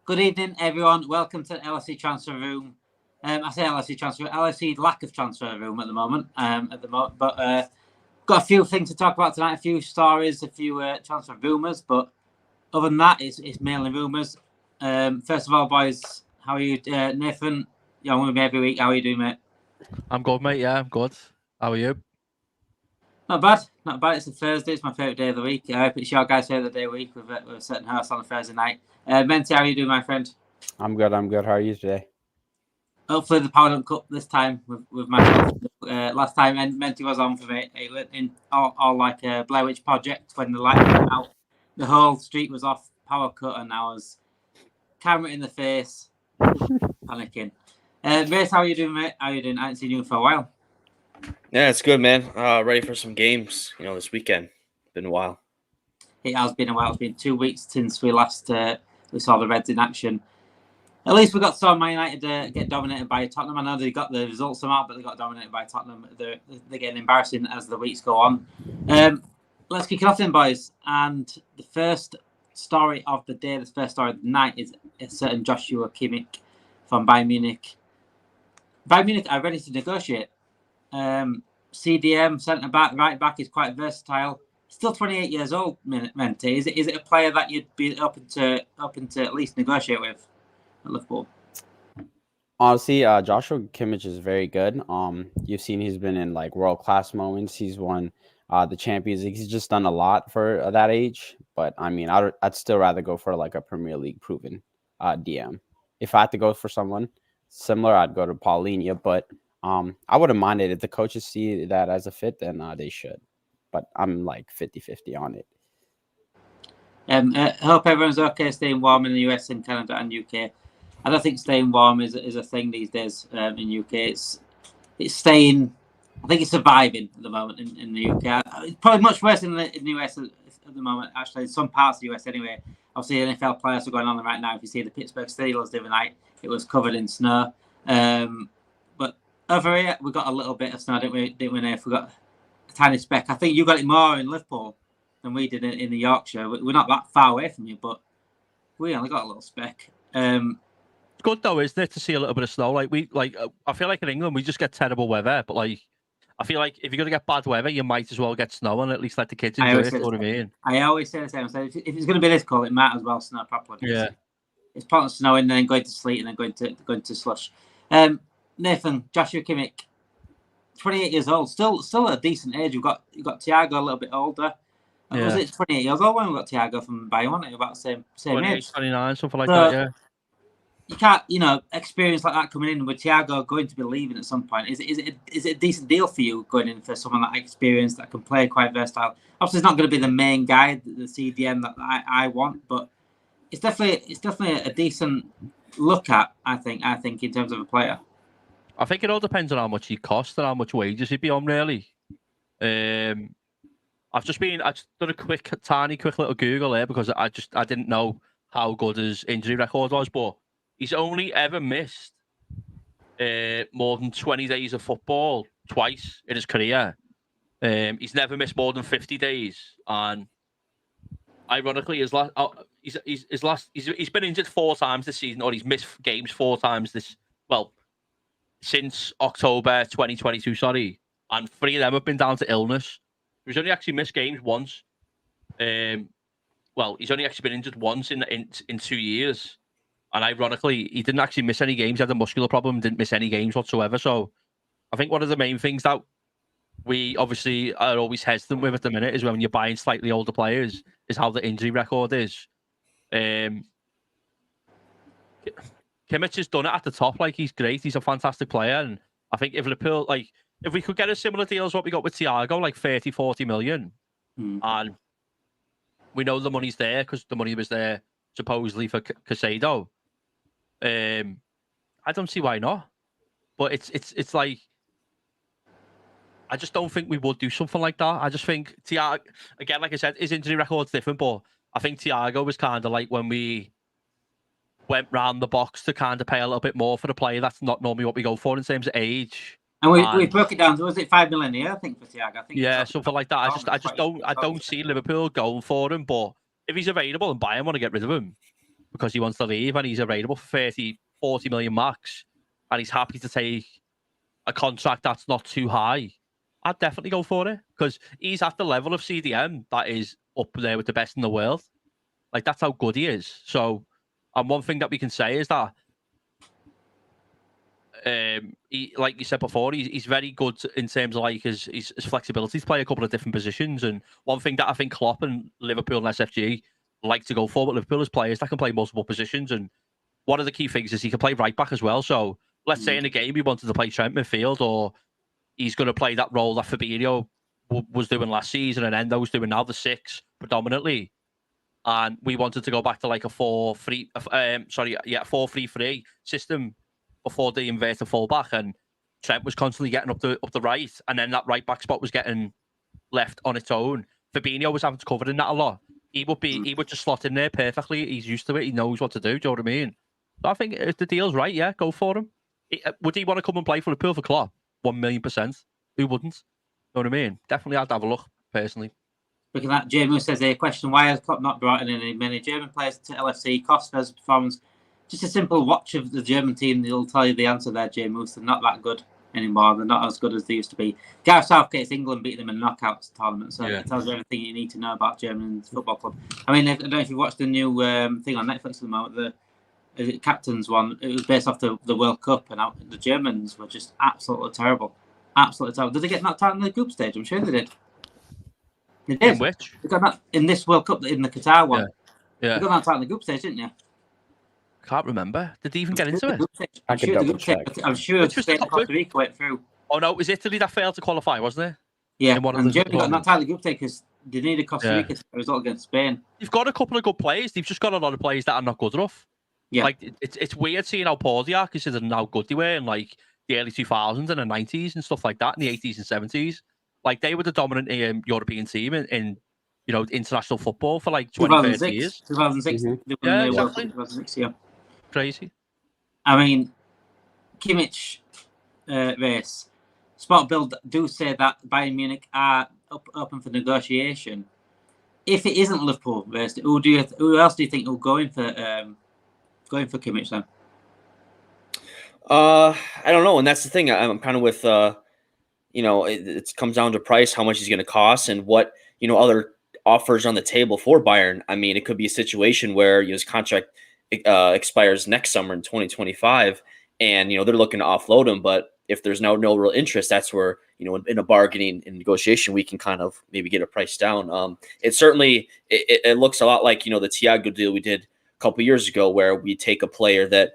Good evening, everyone. Welcome to LSE Transfer Room. I say LSE Transfer, LSE lack of transfer room at the moment. But got a few things to talk about tonight. A few stories, a few transfer rumours. But other than that, it's mainly rumours. First of all, boys, how are you, Nathan? You're on with me every week. How are you doing, mate? I'm good, mate. Yeah, I'm good. How are you? Not bad. It's a Thursday. It's my favourite day of the week. I hope it's your guys' favourite day of the week with a certain house on a Thursday night. Menti, how are you doing, my friend? I'm good. How are you today? Hopefully the Power Cup this time with myself. Last time Menti was on for me. It went in all like a Blair Witch Project when the light went out. The whole street was off, power cut, and I was camera in the face, panicking. Race, how are you doing, mate? How are you doing? I haven't seen you for a while. Yeah, it's good, man. Ready for some games, this weekend. Been a while. It has been a while. It's been 2 weeks since we last we saw the Reds in action. At least we got saw Man United get dominated by Tottenham. I know they got the results somehow, but they got dominated by Tottenham. They're getting embarrassing as the weeks go on. Let's kick it off then, boys. And the first story of the day, the first story of the night is a certain Joshua Kimmich from Bayern Munich. Bayern Munich are ready to negotiate. CDM, centre back, right back is quite versatile. Still 28 years old, Menti. Is it a player that you'd be open to at least negotiate with at Liverpool? Honestly, Joshua Kimmich is very good. You've seen he's been in like world class moments. He's won the Champions League. He's just done a lot for that age. But I mean, I'd still rather go for like a Premier League proven DM. If I had to go for someone similar, I'd go to Paulinho. But I wouldn't mind it if the coaches see that as a fit, then they should. But I'm like 50-50 on it. I hope everyone's okay staying warm in the US and Canada and UK. I don't think staying warm is a thing these days in UK. It's staying. I think it's surviving at the moment in the UK. It's probably much worse in the US at the moment. Actually, in some parts of the US anyway. Obviously, NFL playoffs are going on right now. If you see the Pittsburgh Steelers the other night, it was covered in snow. But over here, we got a little bit of snow, didn't we? If we got a tiny speck. I think you got it more in Liverpool than we did in the Yorkshire. We're not that far away from you, but we only got a little speck. It's good though, isn't it, to see a little bit of snow? I feel like in England we just get terrible weather, but I feel like if you're gonna get bad weather, you might as well get snow and at least let the kids enjoy it. You know what I mean? I always say the same. So if it's gonna be this cold, it might as well snow properly. Yeah. It's part of snowing, and then going to sleet, and then going to slush. Nathan, Joshua Kimmich, 28 years old, still a decent age. You've got Thiago a little bit older. Yeah. Was it 28 years old when we got Thiago from Bayern? Wasn't it about the same 28, age? 29, something like that. Yeah. You can't, experience like that coming in with Thiago going to be leaving at some point. Is it a decent deal for you going in for someone that experienced that can play quite versatile? Obviously, it's not going to be the main guy, the CDM that I want, but it's definitely a decent look at. I think in terms of a player. I think it all depends on how much he costs and how much wages he'd be on, really. I've done a tiny quick little Google there because I didn't know how good his injury record was, but he's only ever missed more than 20 days of football twice in his career. He's never missed more than 50 days, and ironically, he's been injured 4 times this season, or he's missed games 4 times since October 2022. Sorry, and 3 of them have been down to illness. He's only actually missed games once. He's only actually been injured once in 2 years. And ironically, he didn't actually miss any games. He had a muscular problem, didn't miss any games whatsoever. So I think one of the main things that we obviously are always hesitant with at the minute is when you're buying slightly older players, is how the injury record is. Kimmich has done it at the top. He's great. He's a fantastic player. And I think if Liverpool, if we could get a similar deal as what we got with Thiago, 30, 40 million, and we know the money's there because the money was there supposedly for Casado. I don't see why not. But it's like, I just don't think we would do something like that. I just think Thiago, again, like I said, his injury record's different, but I think Thiago was kind of like when we went round the box to kind of pay a little bit more for the player. That's not normally what we go for in terms of age. And we broke it down to, was it 5 million a year, I think, for Thiago? Yeah, something like that. I don't see Liverpool going for him, but if he's available and Bayern want to get rid of him, because he wants to leave and he's available for 30, 40 million max, and he's happy to take a contract that's not too high, I'd definitely go for it, because he's at the level of CDM that is up there with the best in the world. Like, that's how good he is. So, and one thing that we can say is that, he, like you said before, he's very good in terms of like his flexibility to play a couple of different positions. And one thing that I think Klopp and Liverpool and SFG like to go for with Liverpool is players that can play multiple positions. And one of the key things is he can play right back as well. So let's say in a game he wanted to play Trent midfield, or he's going to play that role that Fabinho was doing last season and Endo's doing now, the 6 predominantly. And we wanted to go back to like a 4-3-3 system before the inverted fullback, and Trent was constantly getting up the right, and then that right back spot was getting left on its own. Fabinho was having to cover in that a lot. He would just slot in there perfectly. He's used to it. He knows what to do. Do you know what I mean? So I think if the deal's right, yeah, go for him. Would he want to come and play for Liverpool for Klopp? 1,000,000%. Who wouldn't? You know what I mean? Definitely, I'd have a look personally. Looking at Jamie says a question: why has Klopp not brought in many German players to LFC? Cost versus performance. Just a simple watch of the German team, they'll tell you the answer there, Jamie. They're not that good anymore. They're not as good as they used to be. Gareth Southgate's England beat them in the knockouts tournament, so it tells you everything you need to know about German football club. I mean, I don't know if you've watched the new thing on Netflix at the moment, the captain's one. It was based off the World Cup, and the Germans were just absolutely terrible. Absolutely terrible. Did they get knocked out in the group stage? I'm sure they did. They did. In which? They got knocked in this World Cup, in the Qatar one. Yeah. They got knocked out in the group stage, didn't you? Can't remember. Did they even get into it? I can double check. I'm sure Spain and Costa Rica went through. Oh no, it was Italy that failed to qualify, wasn't it? Yeah, and Germany got knocked out of the group stage because they needed Costa Rica to get a result against Spain. They've got a couple of good players. They've just got a lot of players that are not good enough. Yeah, like it's weird seeing how poor they are considering how good they were in like the early 2000s and the 90s and stuff like that, in the 80s and 70s. Like, they were the dominant European team in international football for like 20, 30 years. 2006. Yeah, exactly. 2006, yeah. Crazy. I mean, Kimmich race. Sport Build do say that Bayern Munich are open for negotiation. If it isn't Liverpool race, who else do you think will go in for Kimmich then? I don't know, and that's the thing. I'm kind of with it comes down to price, how much he's going to cost, and what other offers on the table for Bayern. I mean, it could be a situation where his contract expires next summer in 2025, and they're looking to offload him. But if there's no real interest, that's where in a bargaining and negotiation we can kind of maybe get a price down. It certainly it looks a lot like the Thiago deal we did a couple of years ago, where we take a player that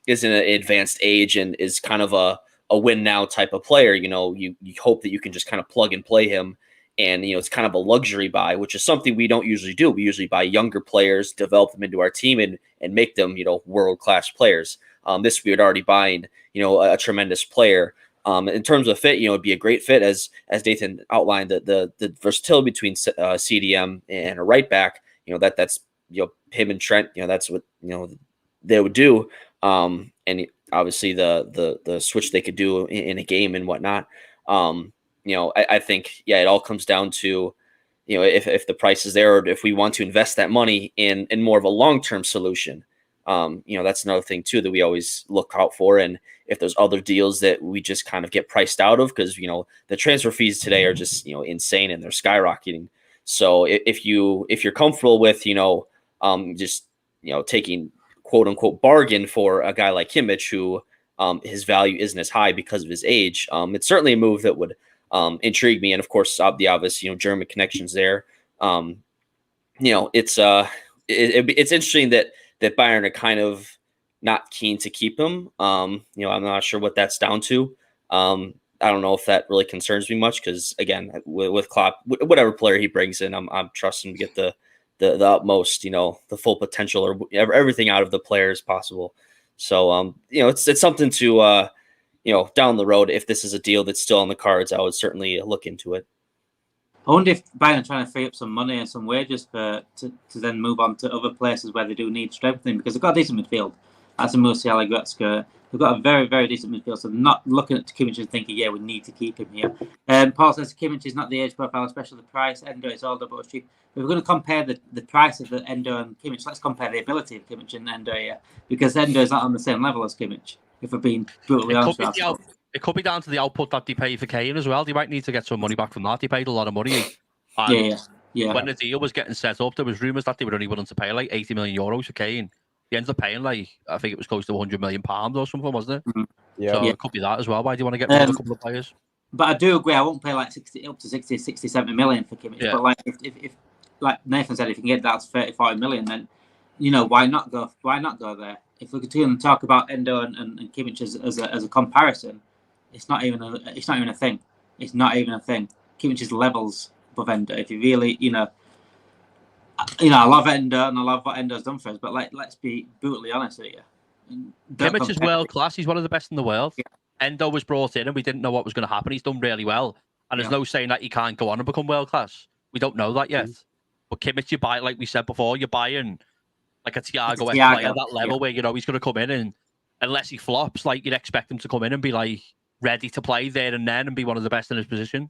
is in an advanced age and is kind of a win now type of player. You hope that you can just kind of plug and play him. And, it's kind of a luxury buy, which is something we don't usually do. We usually buy younger players, develop them into our team, and make them, world-class players. This we would already buying, a tremendous player. In terms of fit, it'd be a great fit, as Dathan outlined, the versatility between CDM and a right back. That's him and Trent. That's what they would do. And obviously the switch they could do in a game and whatnot. I think, it all comes down to, if the price is there, or if we want to invest that money in more of a long-term solution. That's another thing too that we always look out for. And if there's other deals that we just kind of get priced out of, because the transfer fees today are just insane and they're skyrocketing. So if you're comfortable with just taking quote unquote bargain for a guy like Kimmich, who his value isn't as high because of his age, it's certainly a move that would intrigue me. And of course, the obvious German connections there. It's interesting that Bayern are kind of not keen to keep him. I'm not sure what that's down to. I don't know if that really concerns me much, because again, with Klopp, whatever player he brings in, I'm trusting to get the utmost, the full potential or everything out of the player as possible. So, it's something to, down the road, if this is a deal that's still on the cards, I would certainly look into it. I wonder if Bayern are trying to free up some money and some wages to then move on to other places where they do need strengthening, because they've got a decent midfield. That's a Musiala, Goretzka, They've got a very, very decent midfield, so not looking at Kimmich and thinking, yeah, we need to keep him here. Paul says Kimmich is not the age profile, especially the price. Endo is older but cheap. If we're going to compare the price of the Endo and Kimmich, let's compare the ability of Kimmich and Endo here, because Endo is not on the same level as Kimmich, if we're being brutally honest. It could be down to the output that they pay for Kane as well. They might need to get some money back from that. They paid a lot of money. Yeah. When the deal was getting set up, there was rumours that they were only willing to pay like 80 million euros for Kane. They ended up paying I think it was close to 100 million pounds or something, wasn't it? Mm-hmm. Yeah. So it could be that as well. Why do you want to get rid of a couple of players? But I do agree, I won't pay like 60, 70 million for Kimmich. Yeah. But like if like Nathan said, if you can get that to 35 million, then why not go there? If we continue to talk about Endo and Kimmich as a comparison, it's not even a thing. It's not even a thing. Kimmich is levels above Endo. If you really, I love Endo and I love what Endo's done for us, but let's be brutally honest with you. Kimmich is world class. He's one of the best in the world. Yeah. Endo was brought in and we didn't know what was going to happen. He's done really well. And there's no saying that he can't go on and become world class. We don't know that yet. But Kimmich, you buy, like we said before, you're buying like a Thiago player at that level where he's going to come in, and unless he flops, you'd expect him to come in and be ready to play there and then and be one of the best in his position.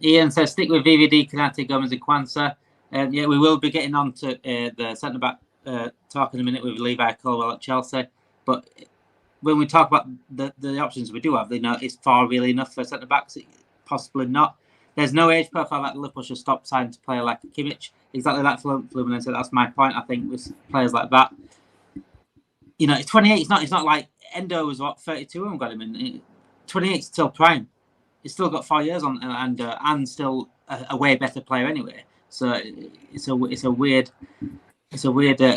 Ian says stick with VVD, Kanate, Gomez and Kwanzaa. We will be getting on to the centre-back talk in a minute with Levi Colwill at Chelsea. But when we talk about the options we do have, it's far really enough for centre-backs? Possibly not. There's no age profile that Liverpool should stop signing to play like Kimmich. Exactly that Fluminense. That's my point. I think with players like that, it's 28. It's not like Endo was 32 when we got him in. 28 is still prime. He's still got 4 years on and still a way better player anyway. So it's a weird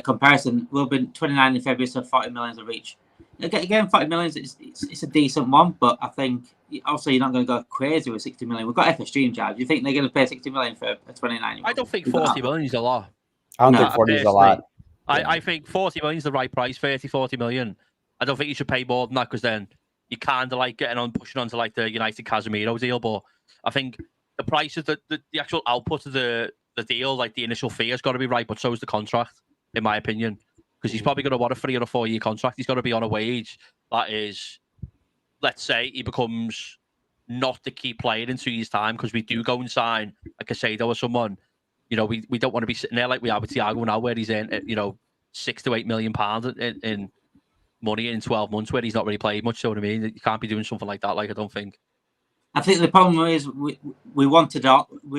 comparison. We'll be 29 in February, so 40 million a reach. Again, 40 million it's a decent one, but I think also you're not going to go crazy with 60 million. We've got FSG in charge. You think they're going to pay 60 million for a 29-year-old? I don't think 40 million is a lot. I don't think 40 is a lot. I think 40 million is the right price. 40 million. I don't think you should pay more than that, because then you kind of pushing on to the United Casemiro deal. But I think the price of the actual output of the deal, the initial fee, has got to be right, but so is the contract, in my opinion. Because he's probably going to want a 3 or 4 year contract. He's got to be on a wage that is, let's say, he becomes not the key player in 2 years' time, because we do go and sign a Casado or someone. We don't want to be sitting there like we are with Thiago now, where he's in, £6 to £8 million in money in 12 months, where he's not really played much. You know what I mean? You can't be doing something like that. I don't think. I think the problem is we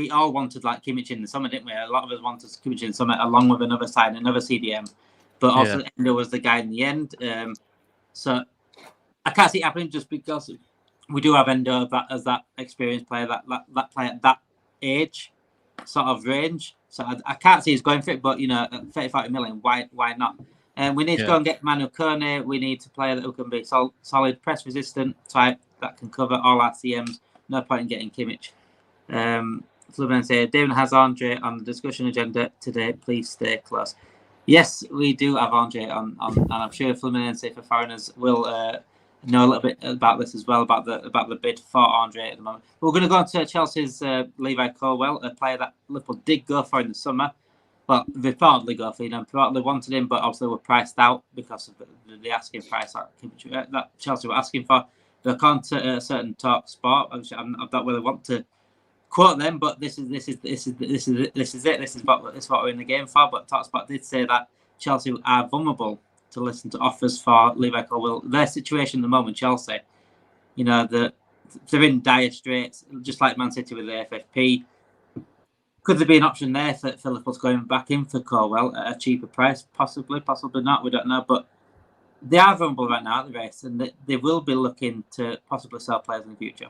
all wanted like Kimmich in the summer, didn't we? A lot of us wanted Kimmich in the summer, along with another side, another CDM. But also Endo was the guy in the end. So I can't see it happening, just because we do have Endo as that experienced player, that player at that age sort of range. So I can't see us going for it, but at 35 million, why not? We need to go and get Manu Kone. We need to play who can be solid, press resistant type that can cover all our CMs. No point in getting Kimmich. Fluminense say David has Andre on the discussion agenda today. Please stay close. Yes, we do have Andre on, and I'm sure Fluminense for foreigners will know a little bit about this as well, about the bid for Andre at the moment. We're going to go on to Chelsea's Levi Colwill, a player that Liverpool did go for in the summer. Well, reportedly go for, reportedly wanted him, but obviously were priced out because of the asking price that Chelsea were asking for. They're on to a certain Talk Sport. I don't really want to quote them, but this is it. This is what we're in the game for. But TalkSport did say that Chelsea are vulnerable to listen to offers for Levi Colwill. Their situation at the moment, Chelsea, they're in dire straits, just like Man City with the FFP. Could there be an option there for Liverpool going back in for Colwill at a cheaper price? Possibly not. We don't know, but they are vulnerable right now at the race, and they will be looking to possibly sell players in the future.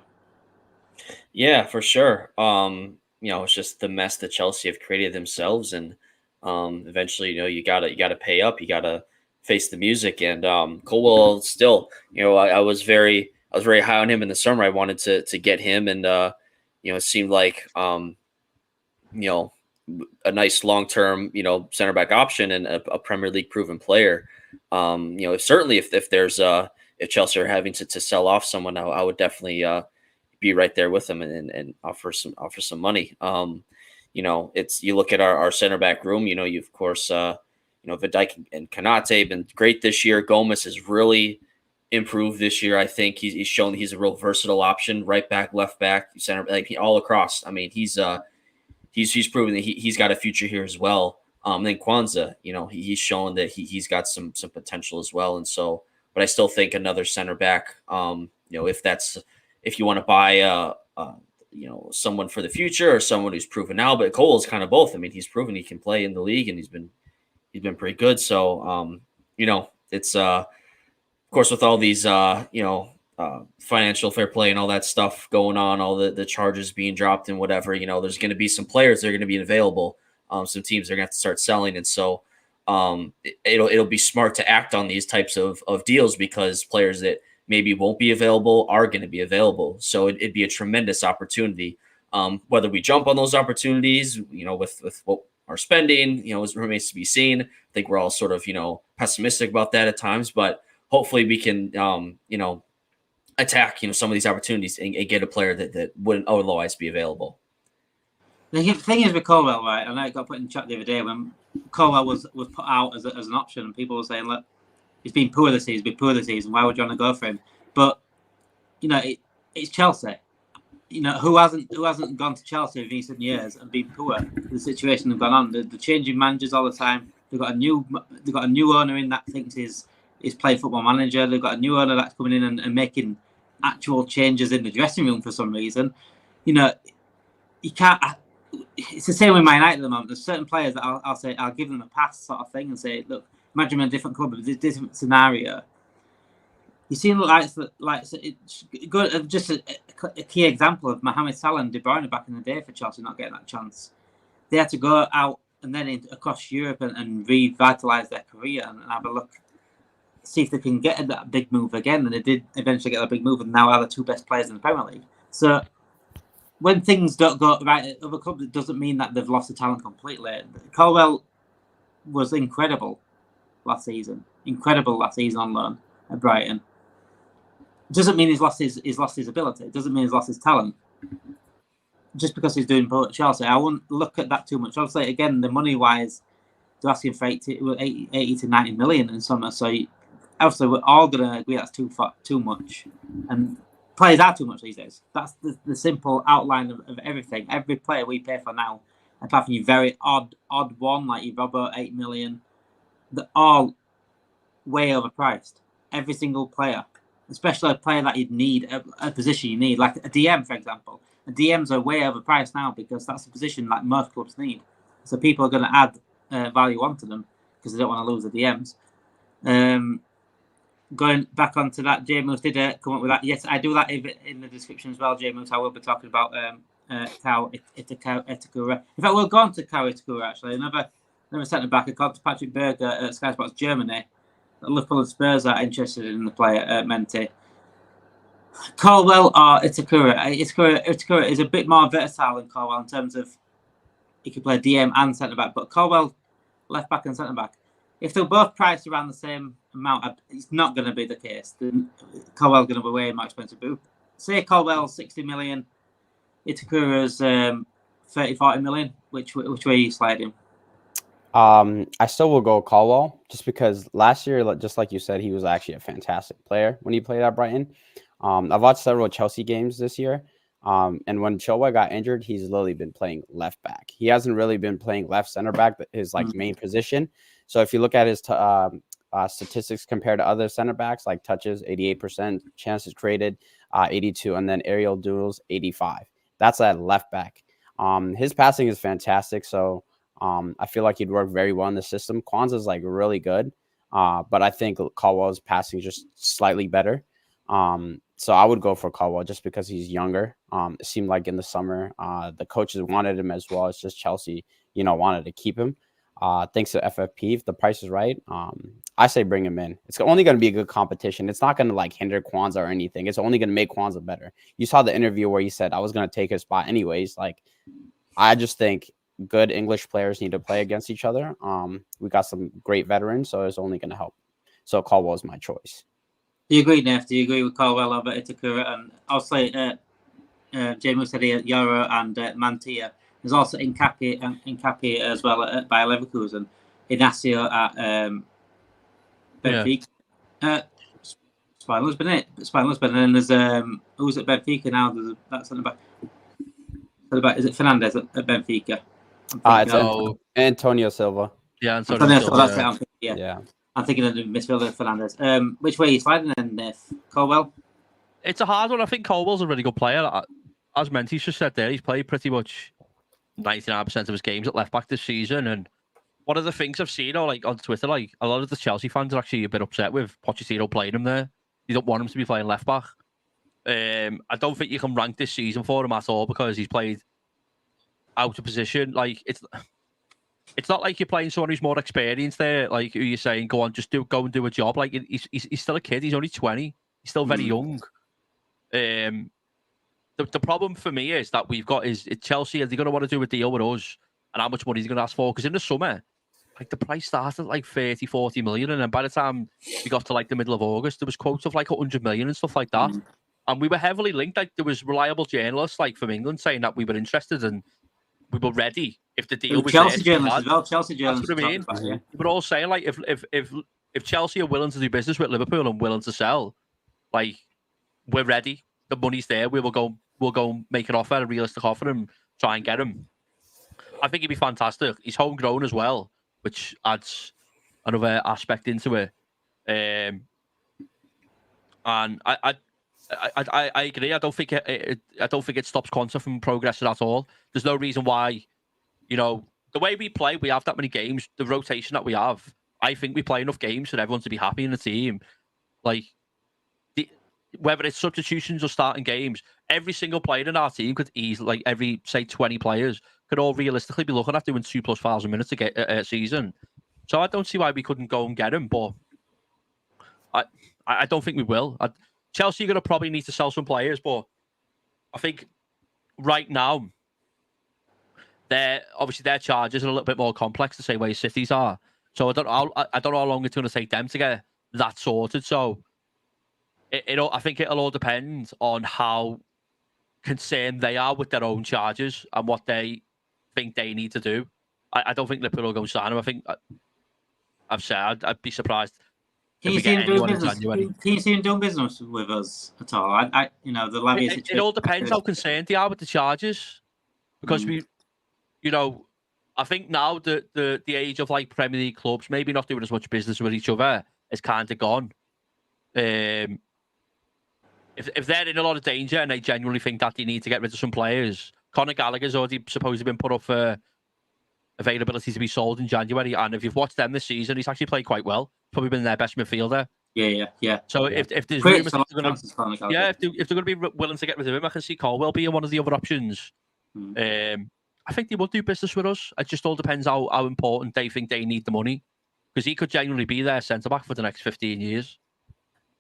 Yeah, for sure. It's just the mess that Chelsea have created themselves, and eventually, you gotta pay up, you gotta face the music. And Colwill still, I was very high on him in the summer. I wanted to get him, and it seemed like a nice long-term, center back option and a Premier League proven player. If Chelsea are having to sell off someone, I would definitely be right there with them and offer some money. You look at our center back room, you of course, Van Dijk and Konate have been great this year. Gomez has really improved this year. I think he's shown that he's a real versatile option, right back, left back, center, like all across. I mean, he's proven that he's got a future here as well. Then Kwanzaa, he's shown that he's got some potential as well. And so, but I still think another center back, if you want to buy someone for the future or someone who's proven now, but Cole is kind of both. I mean, he's proven he can play in the league and he's been pretty good. So, it's of course with all these financial fair play and all that stuff going on, all the charges being dropped and whatever, there's going to be some players that are going to be available. Some teams are going to have to start selling. And so it'll be smart to act on these types of deals because players that maybe won't be available are going to be available. So it'd be a tremendous opportunity. Whether we jump on those opportunities, with what our spending, remains to be seen. I think we're all sort of, pessimistic about that at times, but hopefully we can, attack, some of these opportunities and get a player that wouldn't otherwise be available. The thing is with Colwill, right? I know it got put in the chat the other day when Colwill was put out as an option, and people were saying, "Look, he's been poor this season. Why would you want to go for him?" But it's Chelsea. Who hasn't gone to Chelsea in recent years and been poor? The situation they've gone on, the changing managers all the time. They've got a new owner in that thinks is playing Football Manager. They've got a new owner that's coming in and making actual changes in the dressing room for some reason. You can't. It's the same with Man United at the moment. There's certain players that I'll say I'll give them a pass sort of thing and say, look, imagine in a different club, a different scenario. You see, it's good. Just a key example of Mohamed Salah and De Bruyne back in the day for Chelsea not getting that chance. They had to go out and then across Europe and revitalise their career and have a look, see if they can get that big move again. And they did eventually get a big move and now are the two best players in the Premier League. So when things don't go right at other clubs, it doesn't mean that they've lost the talent completely. Colwill was incredible last season on loan at Brighton. It doesn't mean he's lost his ability. It doesn't mean he's lost his talent. Just because he's doing poor at Chelsea, I wouldn't look at that too much. Obviously, again, the money-wise, they're asking for 80 to 90 million in summer. So obviously, we're all going to agree that's too much. And players are too much these days. That's the simple outline of everything. Every player we pay for now, apart from your very odd one, like your Robbo, 8 million, they're all way overpriced. Every single player. Especially a player that you'd need, a position you need, like a DM, for example. The DMs are way overpriced now because that's a position that most clubs need. So people are going to add value onto them because they don't want to lose the DMs. Going back onto that, J Moose did come up with that. Yes, I do that in the description as well, J Moose. I will be talking about Kou Itakara. In fact, we'll go on to Kou Itakara, actually. Another centre back, according to Patrick Berger at Sky Sports Germany. Liverpool and Spurs are interested in the player, Menti. Colwill or Itakara? Itakara is a bit more versatile than Colwill in terms of he can play DM and centre back, but Colwill left back and centre back. If they're both priced around the same amount, it's not going to be the case. Colwill's going to be way more expensive. But say Colwill 60 million, Itakara's 30-40 million. Which way are you sliding? I still will go Colwill just because last year, just like you said, he was actually a fantastic player when he played at Brighton. I've watched several Chelsea games this year. And when Chilwell got injured, he's literally been playing left back. He hasn't really been playing left center back, his main position. So if you look at his statistics compared to other center backs, like touches, 88%, chances created, 82, and then aerial duels, 85. That's at left back. His passing is fantastic. So I feel like he'd work very well in the system. Kwanzaa's really good, but I think Colwell's passing is just slightly better. So I would go for Colwill just because he's younger. It seemed like in the summer, the coaches wanted him as well. It's just Chelsea, wanted to keep him. Thanks to FFP, if the price is right, I say bring him in. It's only going to be a good competition. It's not going to hinder Kwanzaa or anything. It's only going to make Kwanzaa better. You saw the interview where he said I was going to take his spot anyways. I just think good English players need to play against each other. We got some great veterans, so it's only going to help. So Colwill is my choice. Do you agree, Neff? Do you agree with Colwill over Itakara? And obviously, James said here, Yoro and Mantia. There's also Incapi as well by Leverkusen. Inacio at Benfica. Spinal been it. Spinal's been, and there's who's at Benfica now? There's that's something about. Is it Fernandez at Benfica? It's Antonio Silva. Yeah, Antonio Silva. Silva. Yeah. I'm thinking of the midfielder Fernandez. Which way are you sliding then, Colwill? It's a hard one. I think Colwill's a really good player. As Menty's just said there, he's played pretty much 99% of his games at left back this season. And one of the things I've seen, like on Twitter, like a lot of the Chelsea fans are actually a bit upset with Pochettino playing him there. You don't want him to be playing left back. I don't think you can rank this season for him at all because he's played out of position. Like it's not like you're playing someone who's more experienced there. Like who you're saying, go and do a job. Like he's still a kid. He's only 20. He's still very young. The problem for me is that we've got is Chelsea. Are they going to want to do a deal with us? And how much money is he going to ask for? Because in the summer, like the price started at like 30, 40 million. And then by the time we got to like the middle of August, there was quotes of like 100 million and stuff like that. And we were heavily linked. Like there was reliable journalists like from England saying that we were interested and we were ready if the deal was Chelsea there. journalists as well. Chelsea journalists. That's what I mean. About, yeah. We were all saying like if Chelsea are willing to do business with Liverpool and willing to sell, like we're ready. The money's there. We'll go make an offer, a realistic offer, and try and get him. I think he'd be fantastic. He's homegrown as well, which adds another aspect into it. And I agree. I don't think it stops Conte from progressing at all. There's no reason why, the way we play, we have that many games. The rotation that we have, I think we play enough games for everyone to be happy in the team. Like whether it's substitutions or starting games, every single player in our team could easily, like every say 20 players, could all realistically be looking at doing 2+ 1,000 minutes to get a season. So I don't see why we couldn't go and get him, but I don't think we will. Chelsea are going to probably need to sell some players, but I think right now their charges are a little bit more complex the same way City's are. So I don't know how long it's going to take them to get that sorted. So I think it'll all depend on how concerned they are with their own charges and what they think they need to do. I don't think Liverpool will go sign him. I think I've said I'd be surprised. Can you see him doing business with us at all? The Lavia situation. It all depends how concerned they are with the charges, because I think now the age of like Premier League clubs maybe not doing as much business with each other is kind of gone. If they're in a lot of danger and they genuinely think that they need to get rid of some players, Conor Gallagher's already supposedly been put up for availability to be sold in January, and if you've watched them this season, he's actually played quite well. Probably been their best midfielder. Yeah. So if there's rumours that they're going to, if they're going to be willing to get rid of him, I can see Colwill being one of the other options. I think they would do business with us. It just all depends how important they think they need the money, because he could genuinely be their centre back for the next 15 years.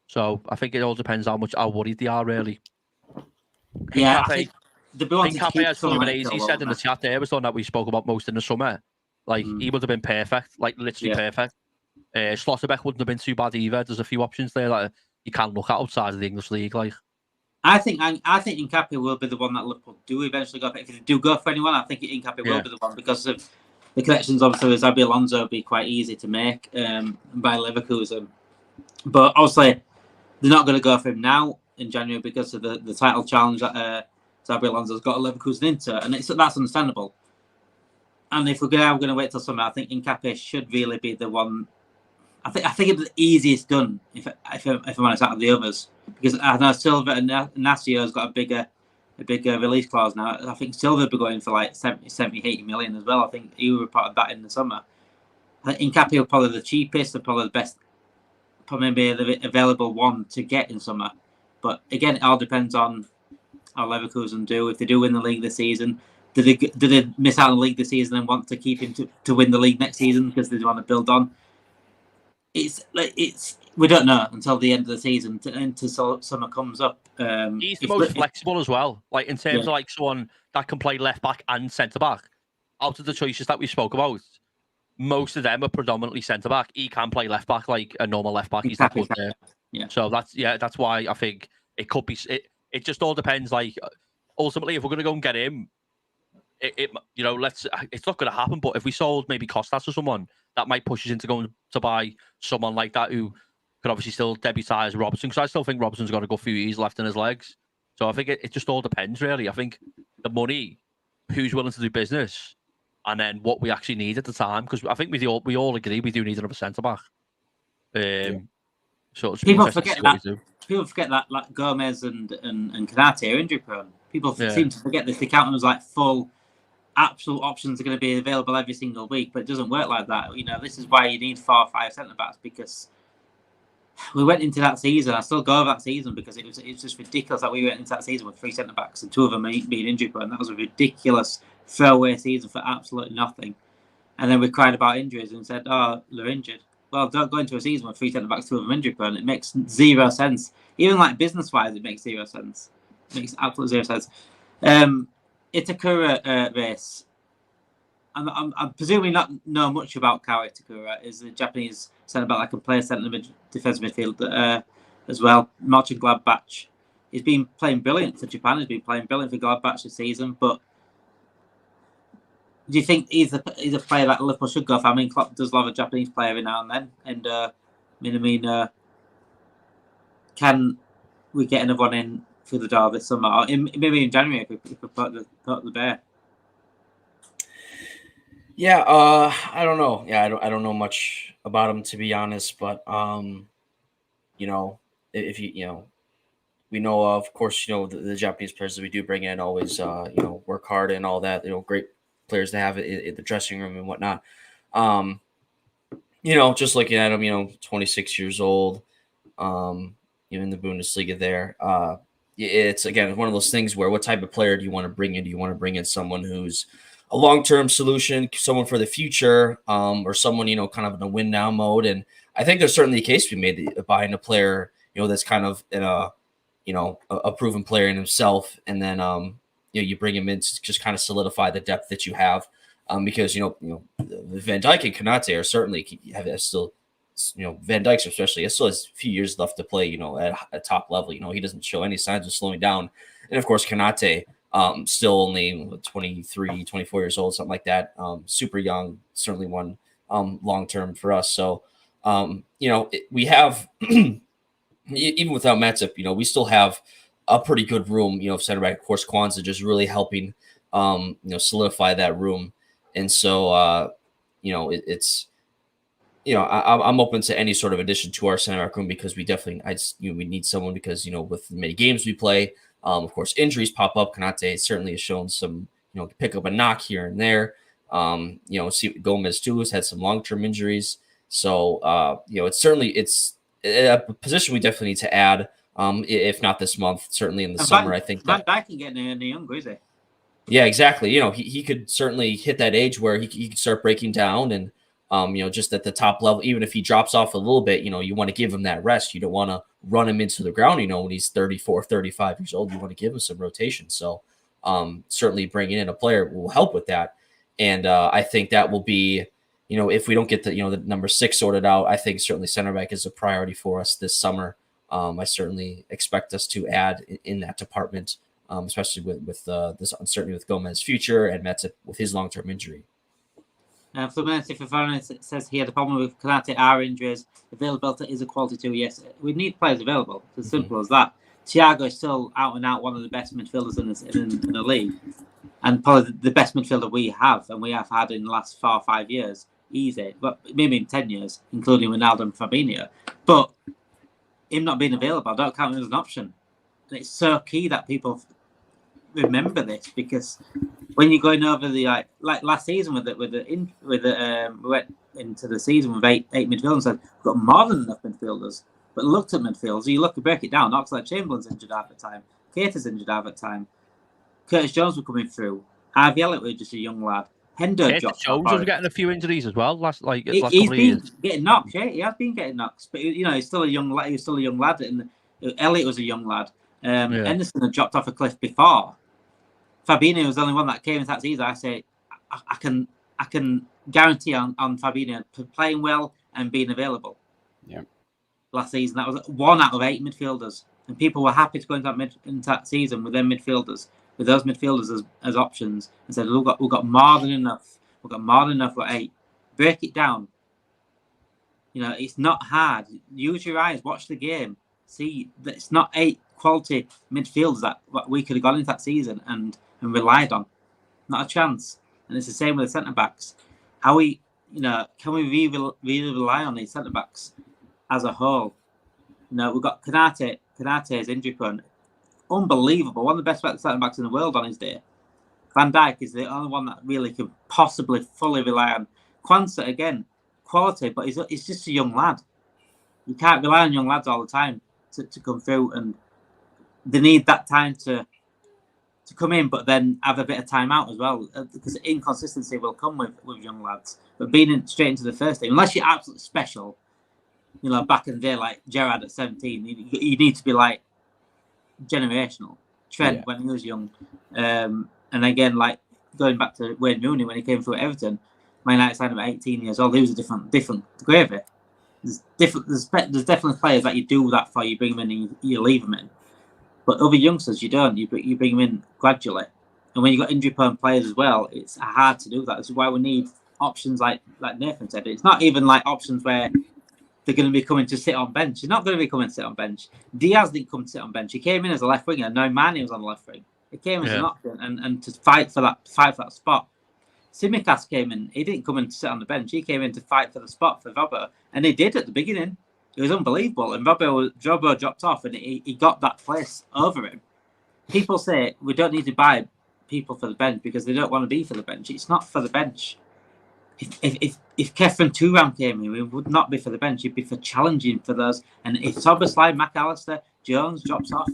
So I think it all depends how worried they are, really. Yeah, I think Cafe, as Fluminense said in the chat there, was the one that we spoke about most in the summer. Like, he would have been perfect, like literally perfect. Slotterbeck wouldn't have been too bad either. There's a few options there that you can't look at outside of the English league. Like, I think Nkapé will be the one that Liverpool do eventually go for. If they do go for anyone, I think Nkapé will be the one, because of the connections. Obviously, with Xabi Alonso would be quite easy to make by Leverkusen. But obviously, they're not going to go for him now in January because of the title challenge that Xabi Alonso's got a Leverkusen into, and that's understandable. And if we're going to wait till summer, I think Nkapé should really be the one. I think it's the easiest done if I'm honest, out of the others, because I know Silva and Nacio's got a bigger release clause now. I think Silva will be going for like 70, 80 million as well. I think he reported that in the summer. I think Nkapé will probably the cheapest and probably the best, probably maybe the available one to get in summer. But again, it all depends on how Leverkusen do. If they do win the league this season, do they miss out on the league this season and want to keep him to win the league next season because they want to build on? We don't know until the end of the season until summer comes up. He's the most flexible as well. Like in terms of like someone that can play left back and centre back. Out of the choices that we spoke about, most of them are predominantly centre back. He can play left back like a normal left back. He's that good there. Yeah. So that's why I think it could be. It just all depends. Like ultimately, if we're going to go and get him, it's not going to happen. But if we sold maybe Costas or someone, that might push us into going to buy someone like that who could obviously still debutise Robertson, because I still think Robertson's got a good few years left in his legs. So I think it just all depends, really. I think the money, who's willing to do business, and then what we actually need at the time, because I think we all agree we do need another centre-back. So it's People interesting to forget see what that. we do. People forget that like Gomez and Konate are injury prone. People seem to forget this. They count them as like full, absolute options are going to be available every single week, but it doesn't work like that. You know, this is why you need 4 or 5 centre backs, because we went into that season. I still go over that season because it was just ridiculous that we went into that season with 3 centre backs and 2 of them being injury prone. That was a ridiculous throwaway season for absolutely nothing. And then we cried about injuries and said, "Oh, they're injured." Well, don't go into a season with 3 centre backs, 2 of them injury prone. It makes 0 sense. Even like business wise, it makes 0 sense. It makes absolutely 0 sense. Itakara race. I'm presuming not know much about Kou Itakara. Is the Japanese centre back that can play centre defensive midfield as well. Mönchengladbach. He's been playing brilliant for Japan. He's been playing brilliant for Gladbach this season. But do you think he's a player that Liverpool should go for? I mean, Klopp does love a Japanese player every now and then. And can we get another one in through the door this summer, or maybe in January if we put the bear? Yeah, I don't know. Yeah, I don't know much about him, to be honest. But you know, if we know of course, the Japanese players that we do bring in always work hard and all that. Great players to have in the dressing room and whatnot. Just looking at him, 26 years old, in the Bundesliga there. It's again one of those things where what type of player do you want to bring in? Do you want to bring in someone who's a long-term solution, someone for the future, or someone, kind of in a win now mode? And I think there's certainly a case to be made buying a player, that's kind of in a proven player in himself. And then, you bring him in to just kind of solidify the depth that you have. Because, Van Dijk and Konate are certainly still, Van Dijk especially, still has a few years left to play, at a top level. He doesn't show any signs of slowing down. And of course, Konate, still only 23, 24 years old, something like that. Super young, certainly one long-term for us. So, we have, even without Matip, we still have a pretty good room, center back. Of course, Kwanzaa just really helping, solidify that room. And so, it's, I'm open to any sort of addition to our center back room, because we definitely, we need someone, because, with the many games we play, of course, injuries pop up. Konate certainly has shown some, pick up a knock here and there. Gomez too has had some long-term injuries. So, it's a position we definitely need to add. If not this month, certainly in the summer. I think Van Dijk can get in the younger, is he? Yeah, exactly. He could certainly hit that age where he could start breaking down, and just at the top level, even if he drops off a little bit, you want to give him that rest. You don't want to run him into the ground, when he's 34, 35 years old. You want to give him some rotation. So certainly bringing in a player will help with that. And I think that will be, if we don't get the number 6 sorted out, I think certainly center back is a priority for us this summer. I certainly expect us to add in that department, especially with this uncertainty with Gomez's future and Matip with his long-term injury. Fluminense says here the problem with Konate are injuries. Availability is a quality too. Yes, we need players available. It's as simple as that. Thiago is still out and out one of the best midfielders in the league, and probably the best midfielder we have, and we have had in the last 4 or 5 years. Easy, but maybe in 10 years, including Ronaldo and Fabinho. But him not being available, I don't count him as an option. And it's so key that people remember this, because when you're going over the like last season we went into the season with eight midfielders and said we've got more than enough midfielders, but looked at midfielders. You break it down. Oxlade-Chamberlain's injured half the time. Keita's injured half the time. Curtis Jones were coming through. Harvey Elliott was just a young lad. Hendo Jones was getting a few injuries as well last couple of years. He's been getting knocks. Yeah, he has been getting knocks, but he's still a young lad. He's still a young lad, and Elliott was a young lad. Henderson had dropped off a cliff before. Fabinho was the only one that came into that season. I say I can guarantee on Fabinho playing well and being available. Yeah. Last season, that was 1 out of 8 midfielders, and people were happy to go into that season with them midfielders, with those midfielders as options, and said we've got more than enough. We've got more than enough for 8. Break it down. It's not hard. Use your eyes, watch the game. See, it's not 8 quality midfielders that we could have gone into that season and relied on. Not a chance. And it's the same with the centre backs. How can we really rely on these centre backs as a whole? We've got Konate. Konate is injury prone. Unbelievable. One of the best centre backs in the world on his day. Van Dijk is the only one that really can possibly fully rely on. Kwanzaa, again, quality, but he's just a young lad. You can't rely on young lads all the time to come through, and they need that time to come in, but then have a bit of time out as well, because inconsistency will come with young lads. But being straight into the first team, unless you're absolutely special, back in the day, like Gerrard at 17, you need to be like generational. Trent when he was young, and again, like going back to Wayne Rooney when he came through Everton, Man United signed him at 18 years old. He was a different gravy. There's definitely players that you do that for. You bring them in and you leave them in. But other youngsters, you don't. You bring them in gradually. And when you've got injury-prone players as well, it's hard to do that. This is why we need options like Nathan said. It's not even like options where they're going to be coming to sit on bench. They're not going to be coming to sit on bench. Diaz didn't come to sit on bench. He came in as a left winger. No, Mane was on the left wing. He came as an option and to fight for that spot. Tsimikas came in. He didn't come in to sit on the bench. He came in to fight for the spot for Robbo. And he did at the beginning. It was unbelievable. And Robbo dropped off and he got that place over him. People say we don't need to buy people for the bench because they don't want to be for the bench. It's not for the bench. If Kefren Turam came in, it would not be for the bench. It'd be for challenging for those. And if Szoboszlai, McAllister, Jones drops off,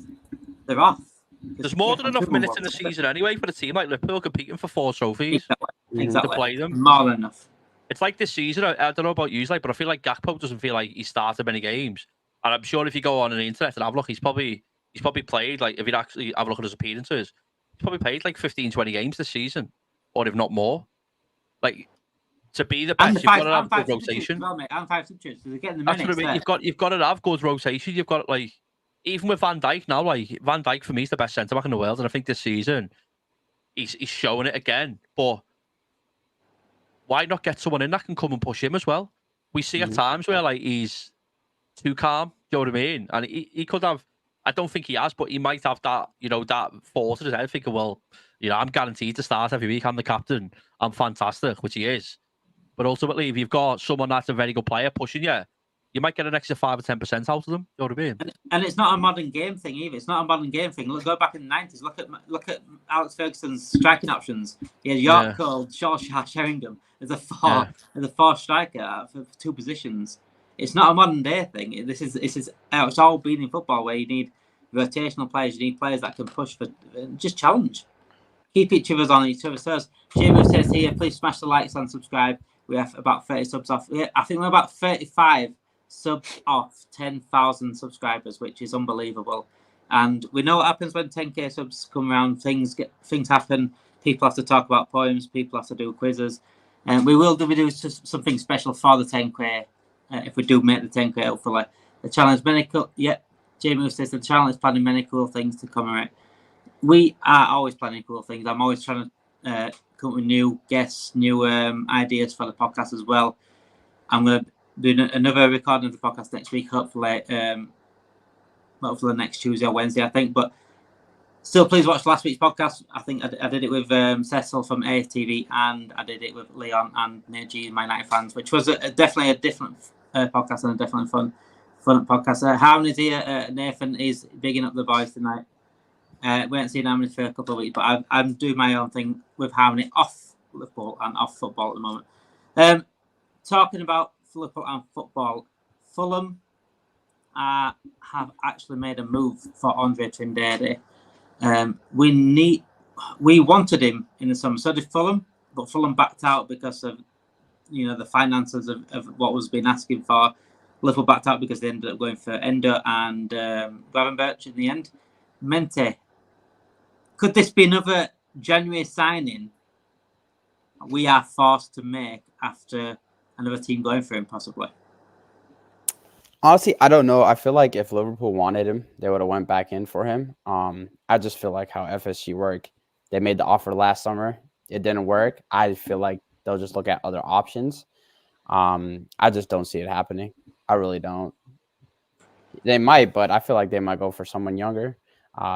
they're off. There's more than enough minutes in the season anyway for a team like Liverpool competing for 4 trophies. Exactly. To play them. More than enough. It's like this season, I don't know about you, but I feel like Gakpo doesn't feel like he started many games. And I'm sure if you go on the internet and have a look, he's probably played, like, if you'd actually have a look at his appearances, he's probably played like 15, 20 games this season, or if not more. Like, to be the best, you've got to have good rotation. And 5 substitutes. They're getting the minutes. That's what I mean. You've got to have good rotation. You've got, like, even with Van Dijk now, like, Van Dijk for me is the best centre back in the world, and I think this season he's showing it again. But why not get someone in that can come and push him as well? We see at times where, like, he's too calm. You know what I mean? And he could have. I don't think he has, but he might have that. That thought in his head, thinking, well, I'm guaranteed to start every week. I'm the captain. I'm fantastic, which he is. But ultimately, if you've got someone that's a very good player pushing you, you might get an extra 5 or 10% out of them. You know what I mean? And it's not a modern game thing either. It's not a modern game thing. Go back in the 90s. Look at Alex Ferguson's striking options. He had York Cole, Shaw, Sheringham as a four striker for 2 positions. It's not a modern day thing. It's all been in football where you need rotational players. You need players that can push for just challenge. Keep each other on each other's toes. Jamie says here, please smash the likes and subscribe. We have about 30 subs off. I think we're about 35 subs off 10,000 subscribers, which is unbelievable. And we know what happens when 10k subs come around. Things happen. People have to talk about poems. People have to do quizzes, and we do something special for the 10k if we do make the 10k. Hopefully, the challenge Jamie says the challenge is planning many cool things to commemorate. We are always planning cool things. I'm always trying to come up with new guests, new ideas for the podcast as well. I'm going to do another recording of the podcast next week, hopefully next Tuesday or Wednesday, I think. But still, please watch last week's podcast. I think I did it with Cecil from ATV, and I did it with Leon and Neji, my United fans, which was definitely a different podcast and a definitely fun podcast. Harmony's here. Nathan is bigging up the boys tonight. We haven't seen Harmony for a couple of weeks, but I'm doing my own thing with Harmony off Liverpool and off football at the moment. Talking about Liverpool and football, Fulham have actually made a move for Andre Trindade. We wanted him in the summer, so did Fulham, but Fulham backed out because of the finances of what was being asking for. Liverpool backed out because they ended up going for Endo and Gravenberch in the end. Mente, could this be another January signing we are forced to make after another team going for him, possibly? Honestly, I don't know. I feel like if Liverpool wanted him, they would have went back in for him. I just feel like how FSG work. They made the offer last summer. It didn't work. I feel like they'll just look at other options. I just don't see it happening. I really don't. They might, but I feel like they might go for someone younger.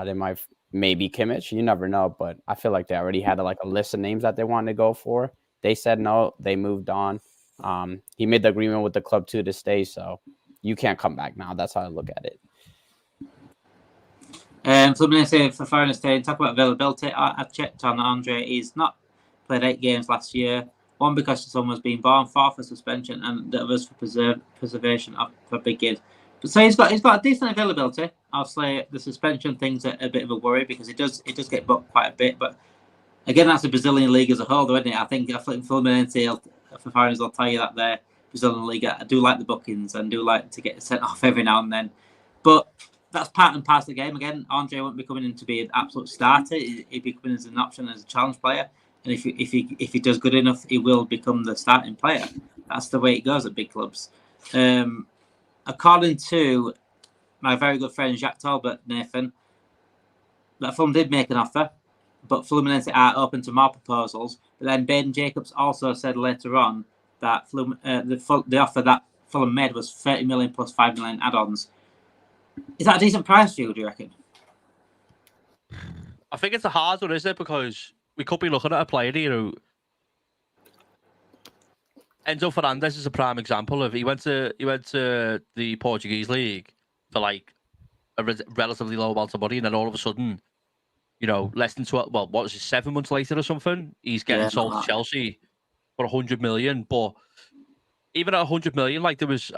They might maybe Kimmich. You never know, but I feel like they already had like a list of names that they wanted to go for. They said no. They moved on. He made the agreement with the club too to stay, so you can't come back now. That's how I look at it. Fluminense for foreign staying. Talk about availability. I checked on Andre. He's not played 8 games last year. One because someone was being born, 4 for suspension, and the others for preservation for big games. But so he's got a decent availability. Obviously, the suspension thing's a bit of a worry because it does get booked quite a bit. But again, that's the Brazilian league as a whole, though, isn't it? I think Fluminense for foreigners will tell you that their Brazilian league. I do like the bookings and do like to get sent off every now and then, but that's part and parcel of the game. Again, Andre won't be coming in to be an absolute starter. He'll be coming as an option as a challenge player, and if he does good enough, he will become the starting player. That's the way it goes at big clubs. According to my very good friend Jacques Talbot, Nathan, that Fulham did make an offer, but Fluminense are open to more proposals. But then Baden Jacobs also said later on that the offer that Fulham made was 30 million plus 5 million add-ons. Is that a decent price for you, do you reckon? I think it's a hard one, isn't it? Because we could be looking at a player here who Enzo Fernandez is a prime example of. He went to the Portuguese league for like a relatively low amount of money, and then all of a sudden, less than 12. Well, what was it, 7 months later or something? He's getting sold to Chelsea for 100 million. But even at 100 million, like there was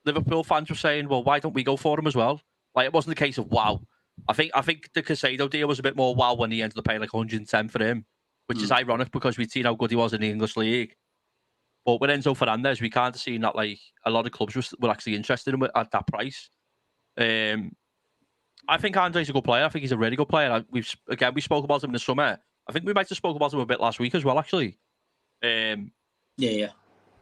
Liverpool fans were saying, well, why don't we go for him as well? Like it wasn't the case of wow. I think the Caicedo deal was a bit more wow when he ended up paying like 110 for him, which is ironic because we'd seen how good he was in the English league. But with Enzo Fernandez, we can't have seen that like a lot of clubs were actually interested in him at that price. I think Andre's a good player. I think he's a really good player. We spoke about him in the summer. I think we might have spoke about him a bit last week as well, actually. Yeah.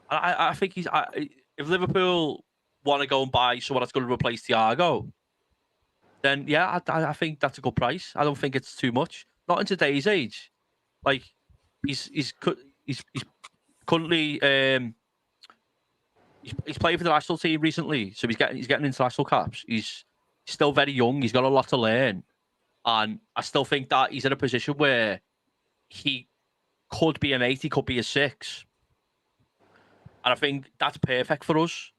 I think if Liverpool want to go and buy someone that's going to replace Thiago, then yeah, I think that's a good price. I don't think it's too much. Not in today's age. Like he's currently he's played for the national team recently, so he's getting international caps. He's still very young. He's got a lot to learn, and I still think that he's in a position where he could be an 8, he could be a 6, and I think that's perfect for us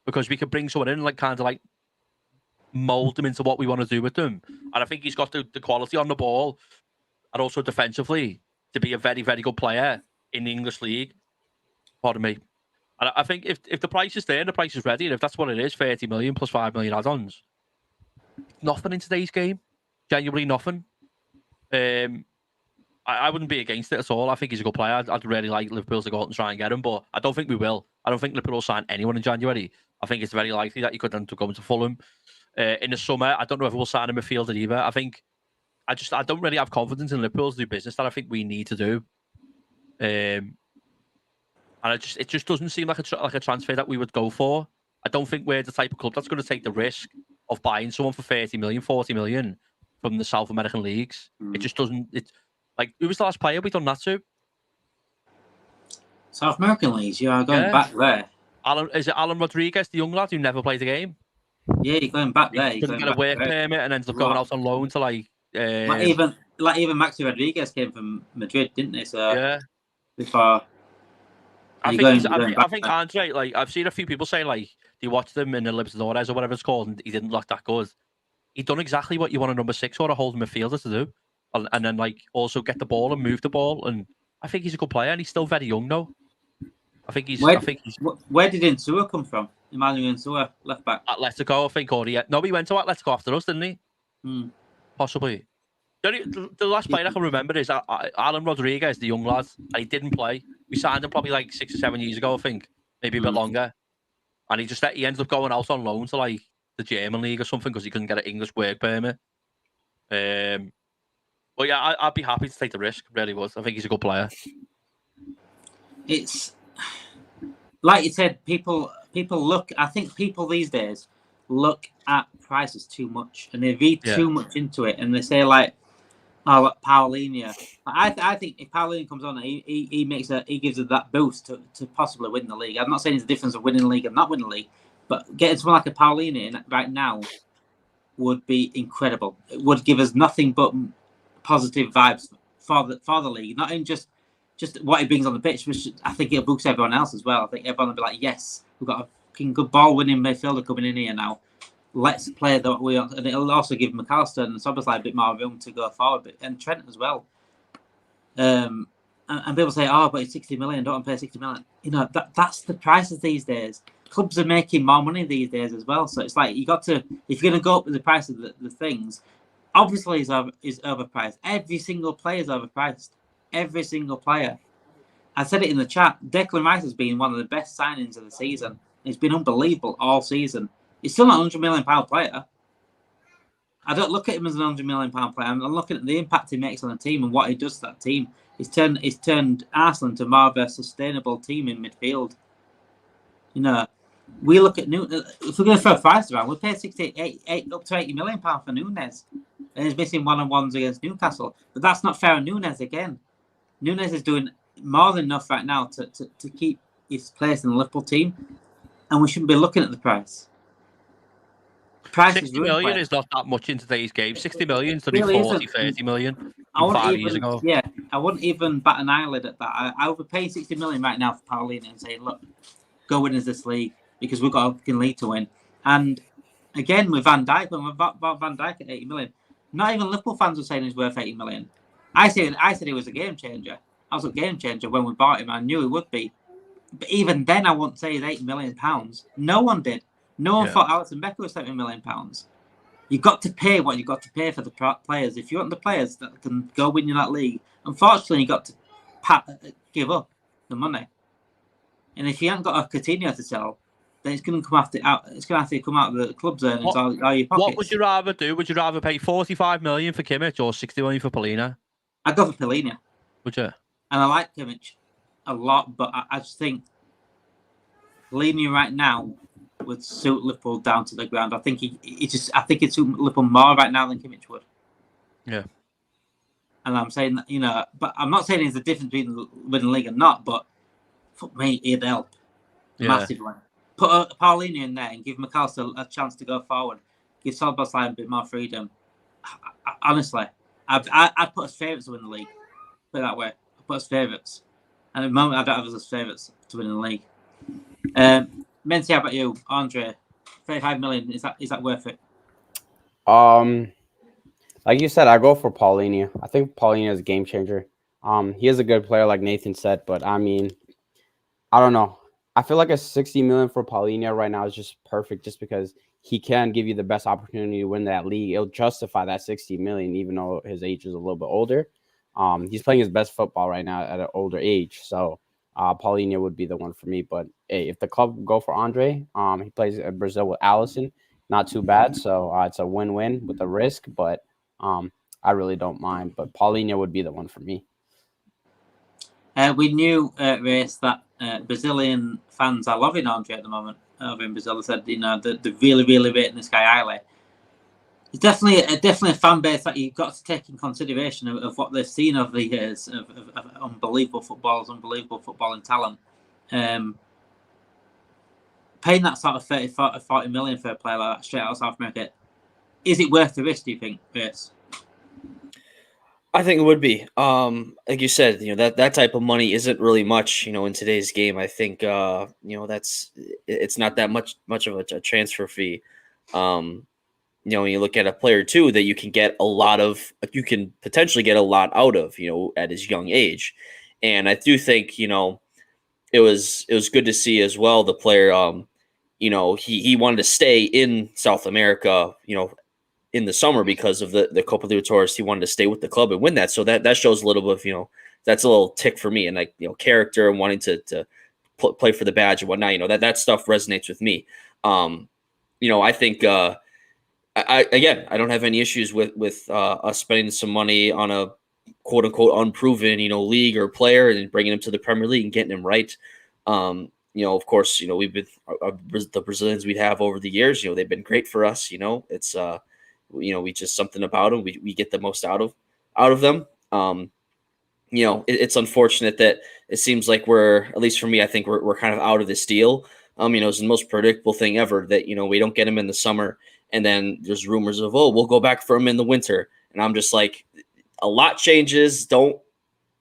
because we can bring someone in like kind of like mold them into what we want to do with them, and I think he's got the quality on the ball and also defensively to be a very, very good player in the English league. Pardon me. And I think if the price is there and the price is ready, and if that's what it is, 30 million plus 5 million add-ons, nothing in today's game. Genuinely nothing. I wouldn't be against it at all. I think he's a good player. I'd really like Liverpool to go out and try and get him, but I don't think we will. I don't think Liverpool will sign anyone in January. I think it's very likely that he could end up going to Fulham. In the summer, I don't know if we'll sign him a fielder either. I don't really have confidence in Liverpool to do business that I think we need to do. And it just doesn't seem like a transfer that we would go for. I don't think we're the type of club that's going to take the risk of buying someone for 30 million, 40 million from the South American leagues. It just doesn't. It's like, who was the last player we done that to? South American leagues, you are going back there. Is it Alan Rodriguez, the young lad who never played a game? Yeah, you're going back there. He couldn't get a work permit and ended up going out on loan to like even Maxi Rodriguez came from Madrid, didn't they? So yeah. Before. I think Andre, like I've seen a few people say like they watched him in the Libertadores or whatever it's called and he didn't look that good. He done exactly what you want a number 6 or a holding midfielder to do. And then like also get the ball and move the ball, and I think he's a good player and he's still very young though. Where did Insua come from? Emmanuel Insua, left back. Atletico, I think, he went to Atletico after us, didn't he? Possibly. The last player I can remember is Alan Rodriguez, the young lad. And he didn't play. We signed him probably like 6 or 7 years ago, I think, maybe a bit longer. And he ended up going out on loan to like the German league or something because he couldn't get an English work permit. But yeah, I'd be happy to take the risk. Really would. I think he's a good player. It's like you said. People look. I think people these days look at prices too much, and they read too much into it, and they say like, Oh, like Paulinho. I think if Paulinho comes on, he gives us that boost to possibly win the league. I'm not saying there's a difference of winning the league and not winning the league, but getting someone like a Paulinho in right now would be incredible. It would give us nothing but positive vibes for the league, not in just what he brings on the pitch, which I think it'll boost everyone else as well. I think everyone will be like, yes, we've got a fucking good ball-winning midfielder coming in here now. Let's play that way, and it'll also give McAllister and Szoboszlai a bit more room to go forward, and Trent as well. And people say, "Oh, but it's 60 million. Don't pay 60 million." You know that's the prices these days. Clubs are making more money these days as well, so it's like you got to, if you're going to go up with the price of the things, obviously is overpriced. Every single player is overpriced. Every single player. I said it in the chat. Declan Rice has been one of the best signings of the season. It's been unbelievable all season. He's still not a £100 million player. I don't look at him as an £100 million player. I'm looking at the impact he makes on the team and what he does to that team. He's turned Arsenal into more of a sustainable team in midfield. You know, we look at Nunez. If we're going to throw prices around, we pay 68 up to £80 million for Nunez, and he's missing one-on-ones against Newcastle. But that's not fair on Nunez again. Nunez is doing more than enough right now to keep his place in the Liverpool team, and we shouldn't be looking at the price. Price 60 million is not that much in today's game. 60 million is only 40, 30 million. I wouldn't 5 even, years ago. Yeah, I wouldn't even bat an eyelid at that. I would be paying 60 million right now for Paulinho and saying, look, go win us this league because we've got a fucking league to win. And again, with Van Dijk, when we bought Van Dijk at 80 million, not even Liverpool fans were saying he's worth 80 million. I said he was a game changer. I was a game changer when we bought him. I knew he would be. But even then, I wouldn't say he's £80 million. No one did. No one thought Alisson Becker was £70 million. You've got to pay what you've got to pay for the players. If you want the players that can go win you that league, unfortunately, you've got to give up the money. And if you haven't got a Coutinho to sell, then it's going to come It's going to have to come out of the club's earnings or your pockets. What would you rather do? Would you rather pay 45 million for Kimmich or 60 million for Paulinho? I'd go for Paulinho. Would you? And I like Kimmich a lot, but I just think Paulinho right now would suit Liverpool down to the ground. I think I think it'd suit Liverpool more right now than Kimmich would. Yeah. And I'm saying that, but I'm not saying there's a difference between winning the league and not, but for me, it'd help massively. Put Paulinho in there and give McAllister a chance to go forward. Give Szoboszlai a bit more freedom. Honestly, I'd put us favourites to win the league. Put it that way. I'd put us favourites. And at the moment, I don't have us as favourites to win the league. Menzi, how about you, Andre? 35 million. Is that worth it? Like you said, I go for Paulinho. I think Paulinho is a game changer. He is a good player, like Nathan said, but I mean, I don't know. I feel like a 60 million for Paulinho right now is just perfect, just because he can give you the best opportunity to win that league. It'll justify that 60 million, even though his age is a little bit older. He's playing his best football right now at an older age, so Paulinho would be the one for me. But hey, if the club go for Andre, he plays in Brazil with Alisson, not too bad. So it's a win-win with the risk, but I really don't mind. But Paulinho would be the one for me. We knew, Race, that Brazilian fans are loving Andre at the moment over in Brazil. They said, they're really, really rating this guy highly. It's definitely a fan base that you've got to take in consideration of what they've seen over the years of unbelievable footballers, unbelievable footballing talent. Paying that sort of 30, 40 million for a player like that straight out of South America, is it worth the risk, do you think, Race? I think it would be. Like you said, that type of money isn't really much, in today's game. I think, it's not that much of a transfer fee. When you look at a player too, that you can potentially get a lot out of, at his young age. And I do think, it was good to see as well. The player, he wanted to stay in South America, in the summer because of the Copa Libertadores. He wanted to stay with the club and win that. So that shows a little bit of, that's a little tick for me, and like, character and wanting to play for the badge and whatnot, that stuff resonates with me. I think, I don't have any issues with us spending some money on a quote unquote unproven, league or player and bringing him to the Premier League and getting him right. Of course, we've been the Brazilians we have over the years, they've been great for us. It's, we just something about them we get the most out of. out of them. It's unfortunate that it seems like we're, at least for me, I think we're kind of out of this deal. It's the most predictable thing ever that, we don't get him in the summer, and then there's rumors of, we'll go back for him in the winter. And I'm just like, a lot changes. Don't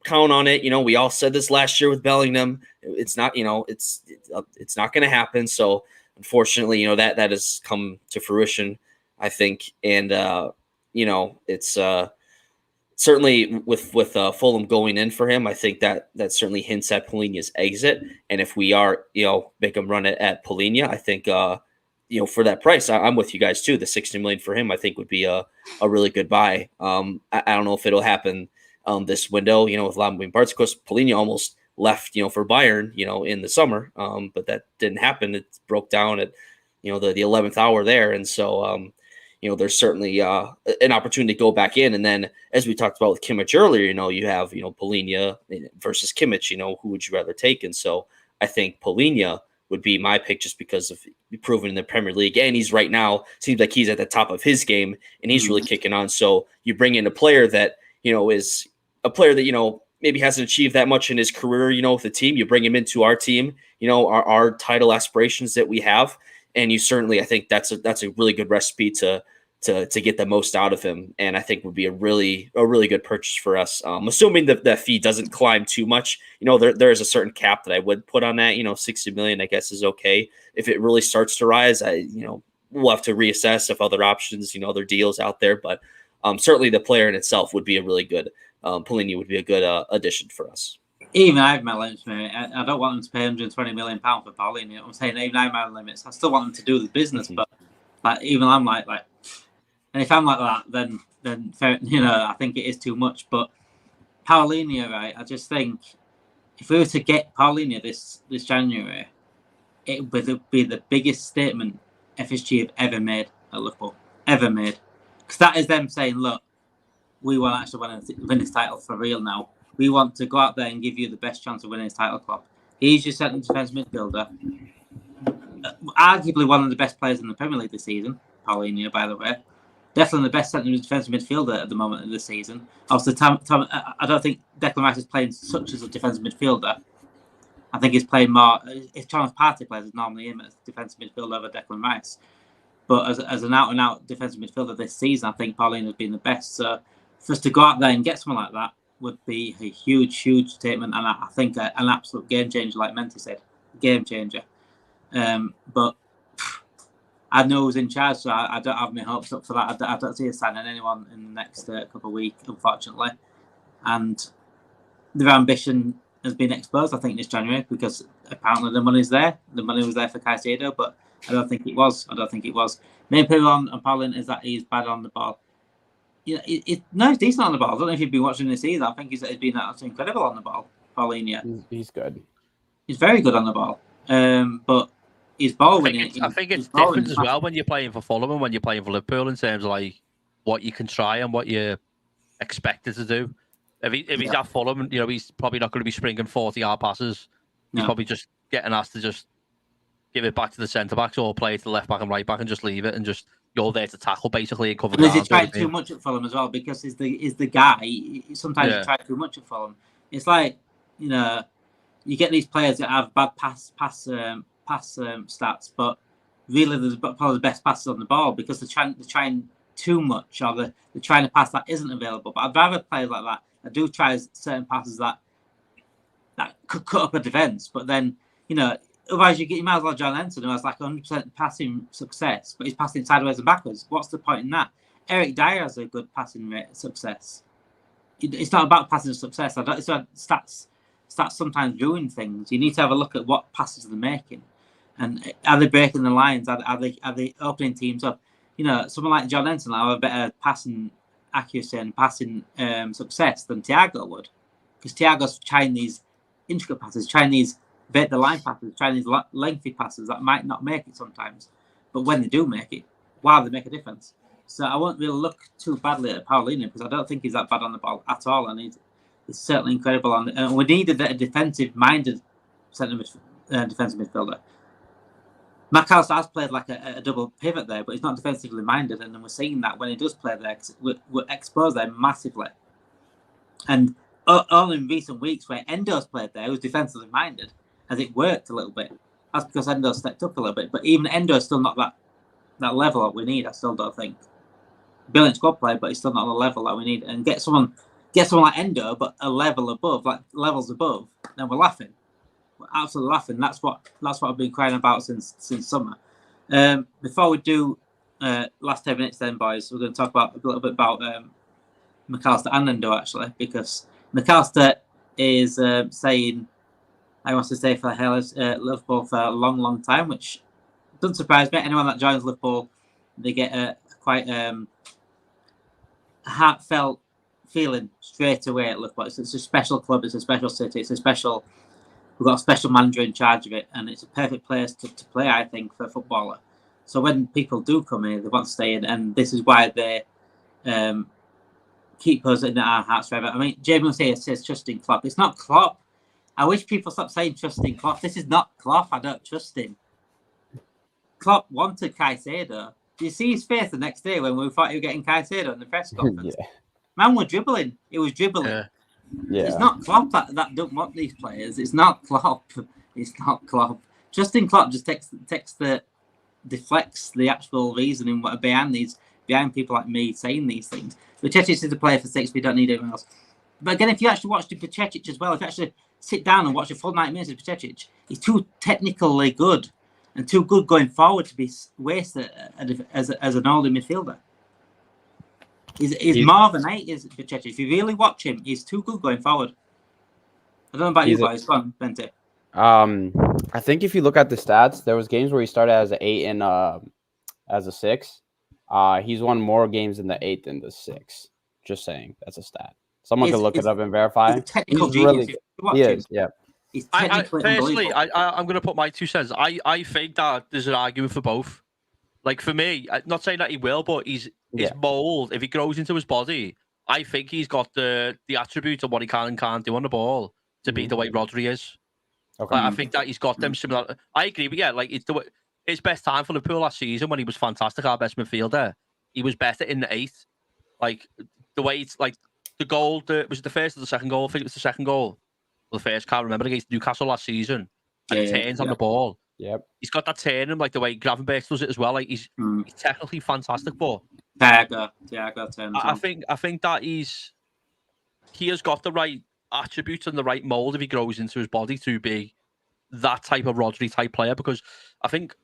count on it. We all said this last year with Bellingham. It's not, it's not going to happen. So unfortunately, that has come to fruition, I think. And, it's certainly with Fulham going in for him, I think that certainly hints at Polina's exit. And if we are, make him run it at Polina, I think, for that price, I'm with you guys too. The 60 million for him, I think, would be a really good buy. I don't know if it'll happen this window, with a lot of moving parts. Of course, Polina almost left, for Bayern, in the summer, but that didn't happen. It broke down at, the 11th hour there. And so, there's certainly an opportunity to go back in. And then, as we talked about with Kimmich earlier, you have, Polina versus Kimmich, who would you rather take? And so I think Polina would be my pick just because of proven in the Premier League. And he's right now, seems like he's at the top of his game and he's really kicking on. So you bring in a player that, is a player that, maybe hasn't achieved that much in his career, with the team. You bring him into our team, our title aspirations that we have. And you certainly, I think that's a really good recipe to get the most out of him. And I think would be a really good purchase for us. Assuming that fee doesn't climb too much, there is a certain cap that I would put on that, 60 million, I guess, is okay. If it really starts to rise, we'll have to reassess if other options, other deals out there, but certainly the player in itself would be a really good, Polina would be a good addition for us. Even I have my limits, mate. I don't want them to pay £120 million for Pauline. You know what I'm saying? Even I have my limits. I still want them to do the business, but even I'm like, and if I'm like that, then fair, I think it is too much. But Paulinho, right? I just think if we were to get Paulinho this January, it would be the biggest statement FSG have ever made at Liverpool, because that is them saying, look, we want to actually win this title for real now. We want to go out there and give you the best chance of winning this title, club. He's your central defence midfielder. Arguably one of the best players in the Premier League this season, Paulinho, by the way. Definitely the best central defensive midfielder at the moment of the season. Also, I don't think Declan Rice is playing such as a defensive midfielder. I think he's playing more. If Thomas Partey plays, is normally him as defensive midfielder over Declan Rice. But as an out-and-out defensive midfielder this season, I think Paulinho has been the best. So for us to go out there and get someone like that would be a huge statement, and I think an absolute game changer, like Menti said, game changer. But I know who's in charge, so I don't have my hopes up for that. I don't see us signing anyone in the next couple of weeks, unfortunately. And their ambition has been exposed, I think, this January, because apparently the money's there. The money was there for Caicedo, but I don't think it was. Main people on Paulinho is that he's bad on the ball. He's decent on the ball. I don't know if you've been watching this either. I think he's been absolutely incredible on the ball, Paulinho. He's good. He's very good on the ball. But his ball winning. I think it's different as well when you're playing for Fulham and when you're playing for Liverpool in terms of like what you can try and what you're expected to do. If he's at Fulham, he's probably not going to be springing 40-yard passes. He's probably just getting asked to just give it back to the centre backs or play it to the left back and right back and just leave it and just you're there to tackle basically and cover ground. He's tried too much at Fulham as well because he's the guy. Sometimes he tried too much at Fulham. It's like you get these players that have bad pass stats, but really they're probably the best passes on the ball because they're trying too much or they're trying to pass that isn't available. But I'd rather players like that do try certain passes that could cut up a defence, but then otherwise, you might as well John Henson, who has like 100% passing success, but he's passing sideways and backwards. What's the point in that? Eric Dyer has a good passing rate success. It's not about passing success. It's about stats. Stats sometimes ruin things. You need to have a look at what passes they're making, and are they breaking the lines? Are they opening teams up? Someone like John Henson will have a better passing accuracy and passing success than Thiago would, because Thiago's trying these intricate passes, trying these the line passes, trying these lengthy passes that might not make it sometimes, but when they do make it, wow, they make a difference. So I won't really look too badly at Paulinho because I don't think he's that bad on the ball at all, and he's certainly incredible on. And we needed a defensive-minded defensive midfielder. McAllister has played like a double pivot there, but he's not defensively minded, and then we're seeing that when he does play there, we're exposed there massively. And all in recent weeks where Endo's played there, who was defensively minded, has it worked a little bit. That's because Endo stepped up a little bit. But even Endo's still not that level that we need, I still don't think. Brilliant squad player, but he's still not on the level that we need. And get someone like Endo, but a level above, like levels above, then we're laughing. We're absolutely laughing. That's what I've been crying about since summer. Before we do last 10 minutes then, boys, we're going to talk about a little bit about McAllister and Endo, actually, because McAllister is saying I want to stay for Liverpool for a long, long time, which doesn't surprise me. Anyone that joins Liverpool, they get a quite heartfelt feeling straight away at Liverpool. It's a special club. It's a special city. We've got a special manager in charge of it, and it's a perfect place to play, I think, for a footballer. So when people do come here, they want to stay in, and this is why they keep us in our hearts forever. I mean, Jamie says trusting Klopp. It's not Klopp. I wish people stopped saying trusting Klopp. This is not Klopp. I don't trust him. Klopp wanted Caicedo. Do you see his face the next day when we thought he was getting Caicedo in the press conference? Yeah. Man was dribbling. He was dribbling. Yeah. It's not Klopp that don't want these players. It's not Klopp. It's not Klopp. Trusting Klopp just deflects the actual reasoning behind people like me saying these things. Bacetić is a player for 6. We don't need anyone else. But again, if you actually watch Bacetić as well, if you actually sit down and watch a full 90 minutes of Bacetić, he's too technically good and too good going forward to be wasted as an older midfielder. He's more than 8, is Bacetić. If you really watch him, he's too good going forward. I don't know about you guys. Go on, Bente. I think if you look at the stats, there was games where he started as an 8 and as a 6. He's won more games in the 8 than the 6. Just saying, that's a stat. Someone could look it up and verify. He's a technical genius. Really, yeah. He's technically personally, I'm going to put my 2 cents. I think that there's an argument for both. Like for me, I'm not saying that he will, but his mold, if he grows into his body, I think he's got the attributes of what he can and can't do on the ball to be the way Rodri is. Okay. Like, I think that he's got them similar. I agree, but yeah, like his best time for Liverpool last season when he was fantastic, our best midfielder. He was better in the 8. Like the way it's like the goal. Was it the first or the second goal? I think it was the second goal. Well, the first, can't remember, against Newcastle last season. And he turns on the ball. Yep. He's got that turn in him, like the way Gravenberch does it as well. Like he's technically fantastic, but Thiago turns. I think that he has got the right attributes and the right mold if he grows into his body to be that type of Rodri type player, because I think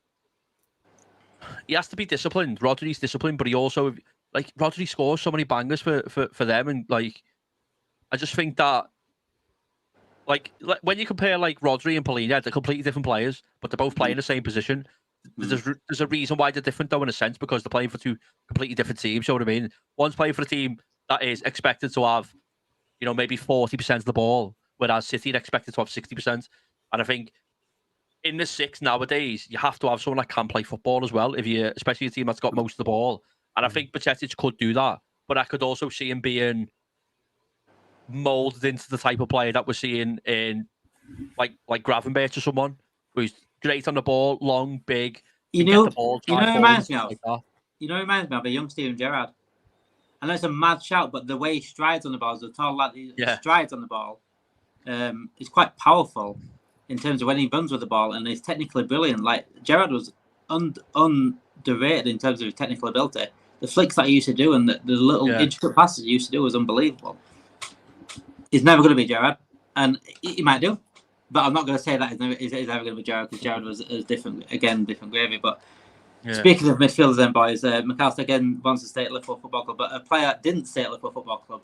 he has to be disciplined. Rodri's disciplined, but he also, like, Rodri scores so many bangers for them, and like I just think that like when you compare like Rodri and Polina, they're completely different players, but they're both playing the same position. There's a reason why they're different though, in a sense, because they're playing for 2 completely different teams. You know what I mean? One's playing for a team that is expected to have, maybe 40% of the ball, whereas City are expected to have 60%. And I think in the 6 nowadays, you have to have someone that can play football as well, especially a team that's got most of the ball. And I think Bacetić could do that, but I could also see him being molded into the type of player that we're seeing in like Gravenberch or someone who's great on the ball, long, big. It reminds me of a young Steven Gerrard. I know it's a mad shout, but the way he strides on the ball, the tall lad, he strides on the ball, is quite powerful in terms of when he runs with the ball, and he's technically brilliant. Like Gerrard was underrated in terms of his technical ability. The flicks that he used to do and the little intricate passes he used to do was unbelievable. He's never going to be Gerrard, and he might do, but I'm not going to say that he's ever going to be Gerrard, because Gerrard was different gravy. But speaking of midfielders, then boys, McAllister again wants to stay at Liverpool Football Club, but a player that didn't stay at Liverpool Football Club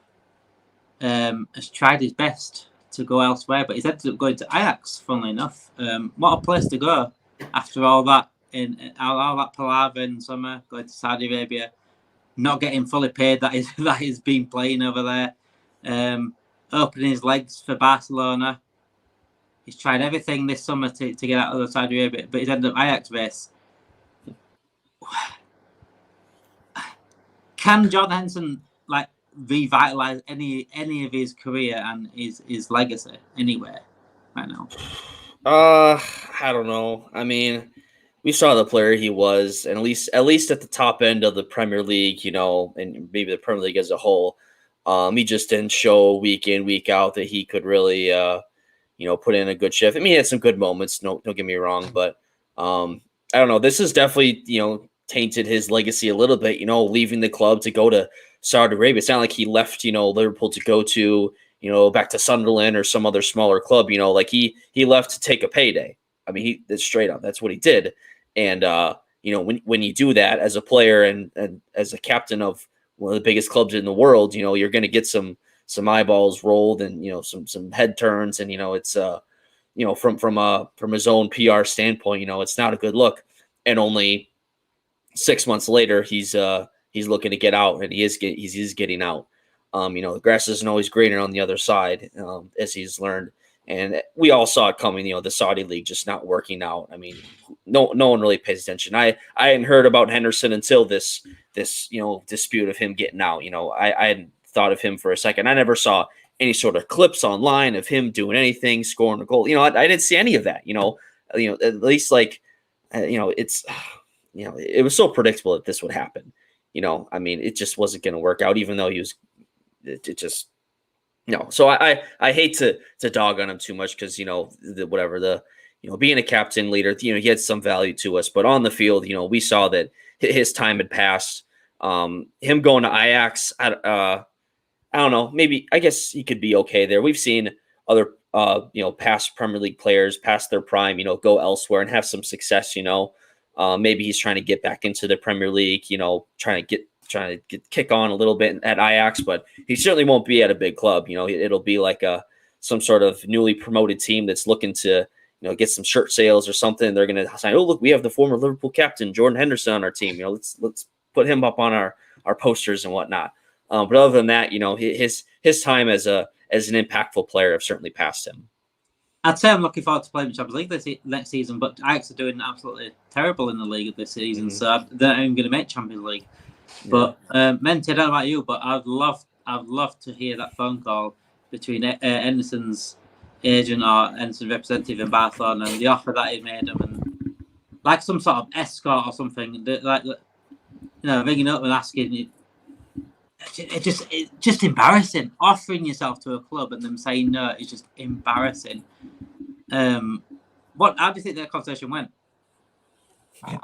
has tried his best to go elsewhere, but he's ended up going to Ajax. Funnily enough, what a place to go after all that all that palaver in summer, going to Saudi Arabia, not getting fully paid that he's been playing over there. Opening his legs for Barcelona. He's tried everything this summer to get out of the Saudi Arabia, but he's ended up Ajax base. Can Jordan Henderson revitalise any of his career and his legacy anywhere right now? I don't know. I mean, we saw the player he was, and at least at the top end of the Premier League, and maybe the Premier League as a whole. He just didn't show week in, week out that he could really, put in a good shift. I mean, he had some good moments. Don't get me wrong, but I don't know. This is definitely, tainted his legacy a little bit. Leaving the club to go to Saudi Arabia. It's not like he left, Liverpool to go to, back to Sunderland or some other smaller club. Like he left to take a payday. I mean, that's straight up. That's what he did. And when you do that as a player and as a captain of one of the biggest clubs in the world, you're going to get some eyeballs rolled and some head turns, and it's from his own PR standpoint, it's not a good look. And only 6 months later, he's looking to get out, and he is getting out. The grass isn't always greener on the other side, as he's learned. And we all saw it coming, the Saudi league just not working out. I mean, no one really pays attention. I hadn't heard about Henderson until this dispute of him getting out. I hadn't thought of him for a second. I never saw any sort of clips online of him doing anything, scoring a goal. I didn't see any of that. At least it's it was so predictable that this would happen. I mean, it just wasn't going to work out, even though it just. No, so I hate to dog on him too much because being a captain leader, he had some value to us, but on the field, we saw that his time had passed. Him going to Ajax, I don't know, maybe I guess he could be okay there. We've seen other past Premier League players past their prime, go elsewhere and have some success. Maybe he's trying to get back into the Premier League, trying to kick on a little bit at Ajax, but he certainly won't be at a big club. It'll be like some sort of newly promoted team that's looking to, get some shirt sales or something. They're going to sign, oh, look, we have the former Liverpool captain, Jordan Henderson, on our team. Let's put him up on our posters and whatnot. But other than that, his time as an impactful player have certainly passed him. I'd say I'm looking forward to playing the Champions League next season, but Ajax are doing absolutely terrible in the league this season, so they're not even going to make Champions League. But Menti, I don't know about you, but I'd love to hear that phone call between Henderson's agent or Henderson's representative in Barcelona and the offer that he made him, and like some sort of escort or something, ringing up and asking. It's just embarrassing. Offering yourself to a club and them saying no is just embarrassing. How do you think that conversation went?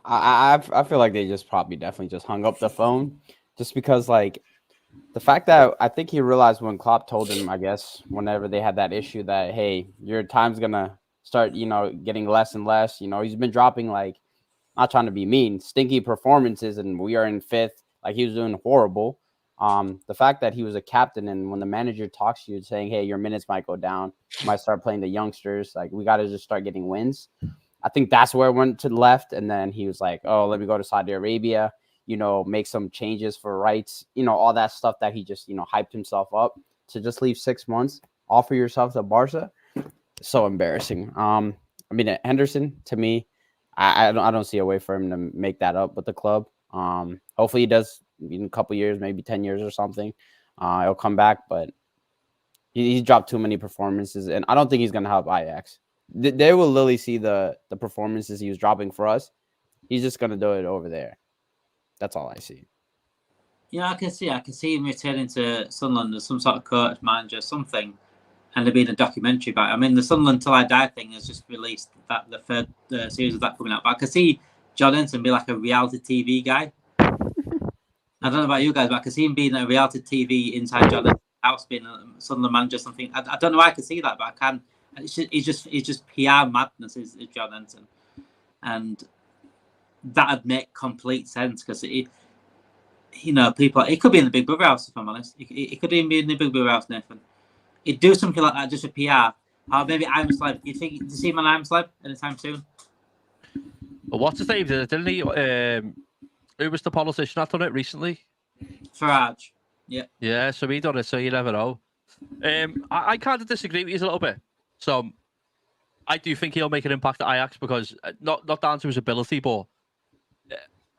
I feel like they just probably definitely just hung up the phone, just because the fact that I think he realized when Klopp told him, I guess whenever they had that issue, that hey, your time's gonna start getting less and less. He's been dropping, not trying to be mean, stinky performances, and we are in 5th. He was doing horrible. The fact that he was a captain, and when the manager talks to you saying, hey, your minutes might go down, you might start playing the youngsters, we got to just start getting wins. I think that's where it went to the left. And then he was like, oh, let me go to Saudi Arabia, make some changes for rights, all that stuff that he just, hyped himself up to just leave 6 months, offer yourself to Barca. So embarrassing. I mean, Henderson, to me, I don't see a way for him to make that up with the club. Hopefully he does in a couple years, maybe 10 years or something. He'll come back, but he's dropped too many performances, and I don't think he's going to help Ajax. They will literally see the performances he was dropping for us. He's just going to do it over there. That's all I see. Yeah, I can see him returning to Sunderland as some sort of coach, manager, something, and there being a documentary about it. I mean, the Sunderland Till I Die thing has just released the third series of that coming out. But I can see John Henderson be like a reality TV guy. I don't know about you guys, but I can see him being a reality TV inside John Henderson's house, being a Sunderland manager, something. I don't know why I can see that, but I can. It's just PR madness is John Henderson, and that'd make complete sense because people. It could be in the Big Brother house, if I'm honest. It could even be in the Big Brother house, Nathan. He'd do something like that just for PR. Or maybe I'm Slab. You think to see him on I'm Slab anytime soon? Well, what's his name? Didn't he? Who was the politician that done it recently? Farage. Yeah. Yeah, so he done it, so you never know. I kind of disagree with you a little bit. So I do think he'll make an impact at Ajax because not down to his ability, but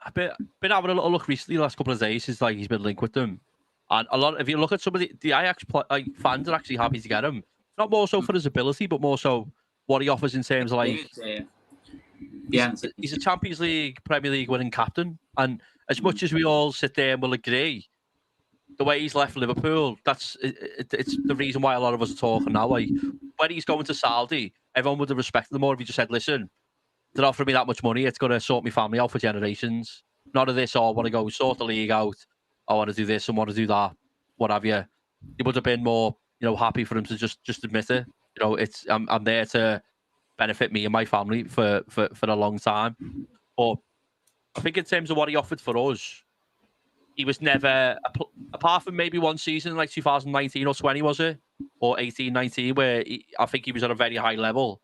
I've been having a little look recently the last couple of days since he's been linked with them. And if you look at some of the Ajax fans are actually happy to get him. Not more so for his ability, but more so what he offers in terms of he's a Champions League, Premier League winning captain. And as much as we all sit there and will agree the way he's left Liverpool, it's the reason why a lot of us are talking now. Like when he's going to Saudi, everyone would have respected him more if he just said, "Listen, they're offering me that much money. It's going to sort my family out for generations. None of this. Oh, I want to go sort the league out. I want to do this and want to do that. What have you?" He would have been more, happy for him to just admit it. I'm there to benefit me and my family for a long time. But I think in terms of what he offered for us, he was never, apart from maybe one season like 2019 or 20, was it? Or 18-19, where I think he was at a very high level.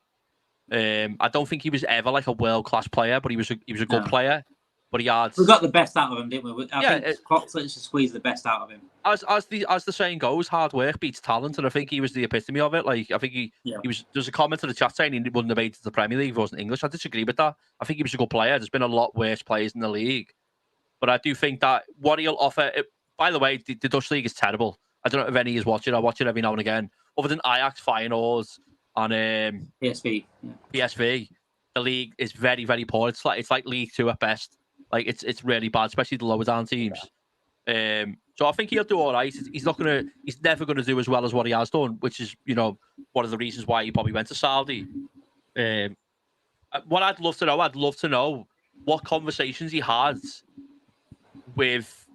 I don't think he was ever like a world-class player, but he was a good player. But he had... We got the best out of him, didn't we? I think Klopp to squeeze the best out of him. As the saying goes, hard work beats talent, and I think he was the epitome of it. Like I think he was. There's a comment in the chat saying he wouldn't have made it to the Premier League if he wasn't English. I disagree with that. I think he was a good player. There's been a lot worse players in the league, but I do think that what he'll offer. By the way, the Dutch league is terrible. I don't know if any is watching. I watch it every now and again. Other than Ajax, Feyenoord, and PSV. Yeah. PSV, the league is very, very poor. It's like League Two at best. Like it's really bad, especially the lower down teams. So I think he'll do all right. He's never gonna do as well as what he has done, which is one of the reasons why he probably went to Saudi. What I'd love to know what conversations he had with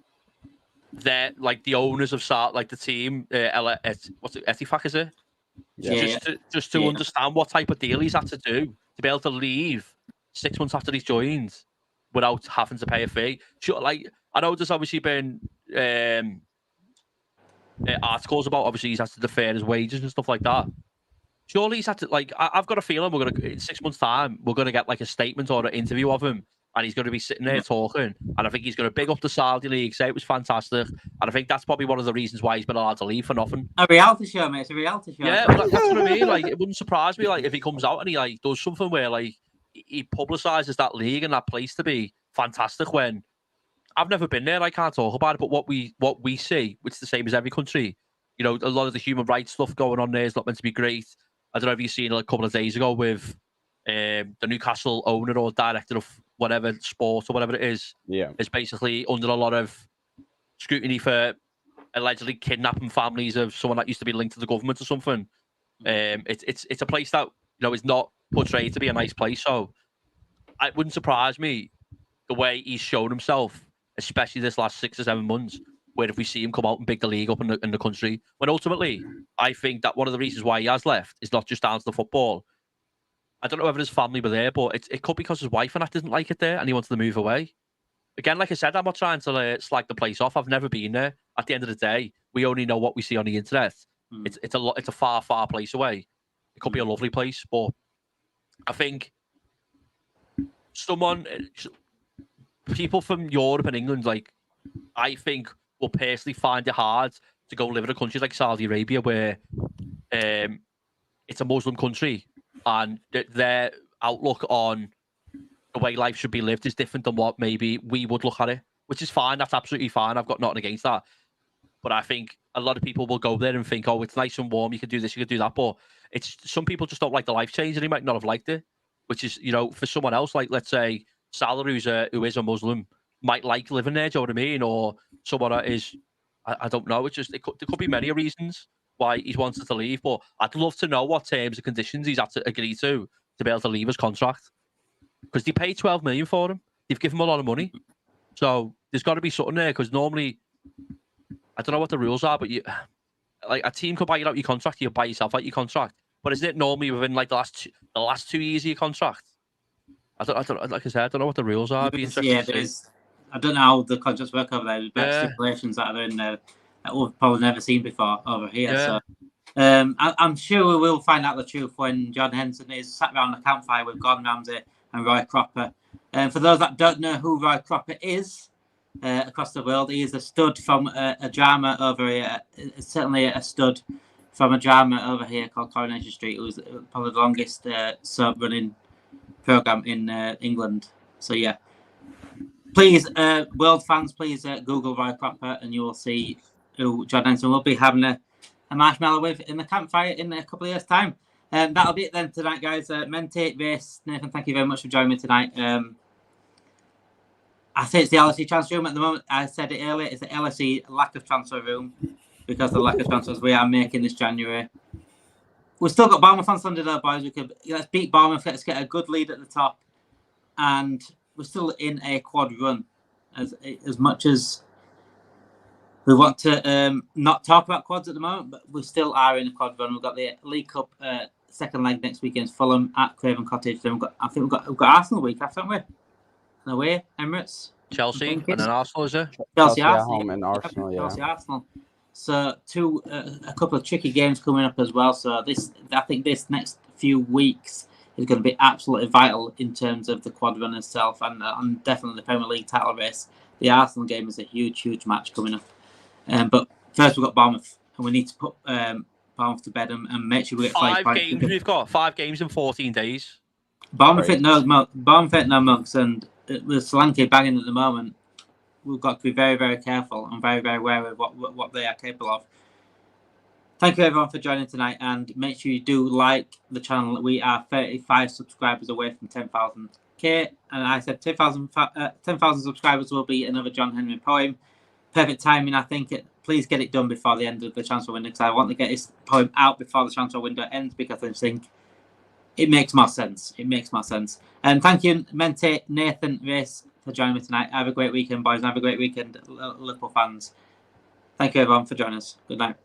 the owners of Saudi, like the team. What's it? Etifak, is it? Yeah. Just to understand what type of deal he's had to do to be able to leave 6 months after he's joined without having to pay a fee. Sure, like I know there's obviously been articles about obviously he's had to defer his wages and stuff like that. Surely he's had to I've got a feeling we're gonna in 6 months' time we're gonna get like a statement or an interview of him, and he's gonna be sitting there talking, and I think he's gonna big up the Saudi league, say it was fantastic, and I think that's probably one of the reasons why he's been allowed to leave for nothing. A reality show, mate. It's a reality show. Yeah, that's what I mean. Like it wouldn't surprise me if he comes out and he does something where he publicises that league and that place to be fantastic. When I've never been there, I can't talk about it. But what we see, which is the same as every country, a lot of the human rights stuff going on there is not meant to be great. I don't know if you've seen a couple of days ago with the Newcastle owner or director of whatever sport or whatever it is. Yeah, is basically under a lot of scrutiny for allegedly kidnapping families of someone that used to be linked to the government or something. It's a place that is not portrayed to be a nice place. So it wouldn't surprise me the way he's shown himself, especially this last 6 or 7 months, where if we see him come out and pick the league up in the country, when ultimately I think that one of the reasons why he has left is not just down to the football. I don't know whether his family were there, but it could be because his wife and that didn't like it there and he wanted to move away. Again, like I said, I'm not trying to slag the place off. I've never been there. At the end of the day, we only know what we see on the internet. It's a far, far place away. It could be a lovely place, but I think people from Europe and England, I think, will personally find it hard to go live in a country like Saudi Arabia, where it's a Muslim country and their outlook on the way life should be lived is different than what maybe we would look at it, which is fine. That's absolutely fine. I've got nothing against that. But I think a lot of people will go there and think, oh, it's nice and warm. You can do this, you can do that. But some people just don't like the life change and they might not have liked it, which is, for someone else, like let's say Salah, who is a Muslim, might like living there. Do you know what I mean? Or someone that is, I don't know. There could be many reasons why he's wanted to leave. But I'd love to know what terms and conditions he's had to agree to be able to leave his contract. Because they paid 12 million for him. They've given him a lot of money. So there's got to be something there. Because normally, I don't know what the rules are, but a team could buy you out your contract, you buy yourself out your contract. But isn't it normally within the last 2 years of your contract? I don't like I said, I don't know what the rules are. Yeah, there is. I don't know how the contracts work over there. There's stipulations that are in there that we've probably never seen before over here. Yeah. So I'm sure we will find out the truth when John Henson is sat around the campfire with Gordon Ramsay and Roy Cropper. For those that don't know who Roy Cropper is across the world, he is a stud from a drama over here. It's certainly a stud from a drama over here called Coronation Street. It was probably the longest soap-running program in England. So yeah, please, world fans, please Google Roy Cropper and you will see who John Henson will be having a marshmallow with in the campfire in a couple of years' time. That'll be it then tonight, guys. Mente, Race, Nathan, thank you very much for joining me tonight. I say it's the LSE transfer room at the moment. I said it earlier. It's the LSE lack of transfer room because of the lack of transfers we are making this January. We've still got Bournemouth on Sunday, though, boys. Let's beat Bournemouth. Let's get a good lead at the top, and we're still in a quad run. As much as we want to not talk about quads at the moment, but we still are in a quad run. We've got the League Cup second leg next week against Fulham at Craven Cottage. Then we've got Arsenal week after, haven't we? Away, Emirates, Chelsea, and then Arsenal, is it? Chelsea at home and Arsenal, Chelsea, Arsenal. So a couple of tricky games coming up as well. So I think this next few weeks is going to be absolutely vital in terms of the quad run itself, and definitely the Premier League title race. The Arsenal game is a huge match coming up. But first we've got Bournemouth, and we need to put Bournemouth to bed and make sure we get 5 games. We've got 5 games in 14 days. Bournemouth ain't no monks, and with Solanke banging at the moment, we've got to be very careful and very aware of what they are capable of. Thank you everyone for joining tonight, and make sure you do like the channel. We are 35 subscribers away from 10,000k, and I said 10,000 subscribers will be another John Henry poem. Perfect timing, I think. Please get it done before the end of the transfer window, because I want to get this poem out before the transfer window ends, because I think it makes more sense. And thank you, Mente, Nathan, Race, for joining me tonight. Have a great weekend, boys, and have a great weekend, Liverpool fans. Thank you, everyone, for joining us. Good night.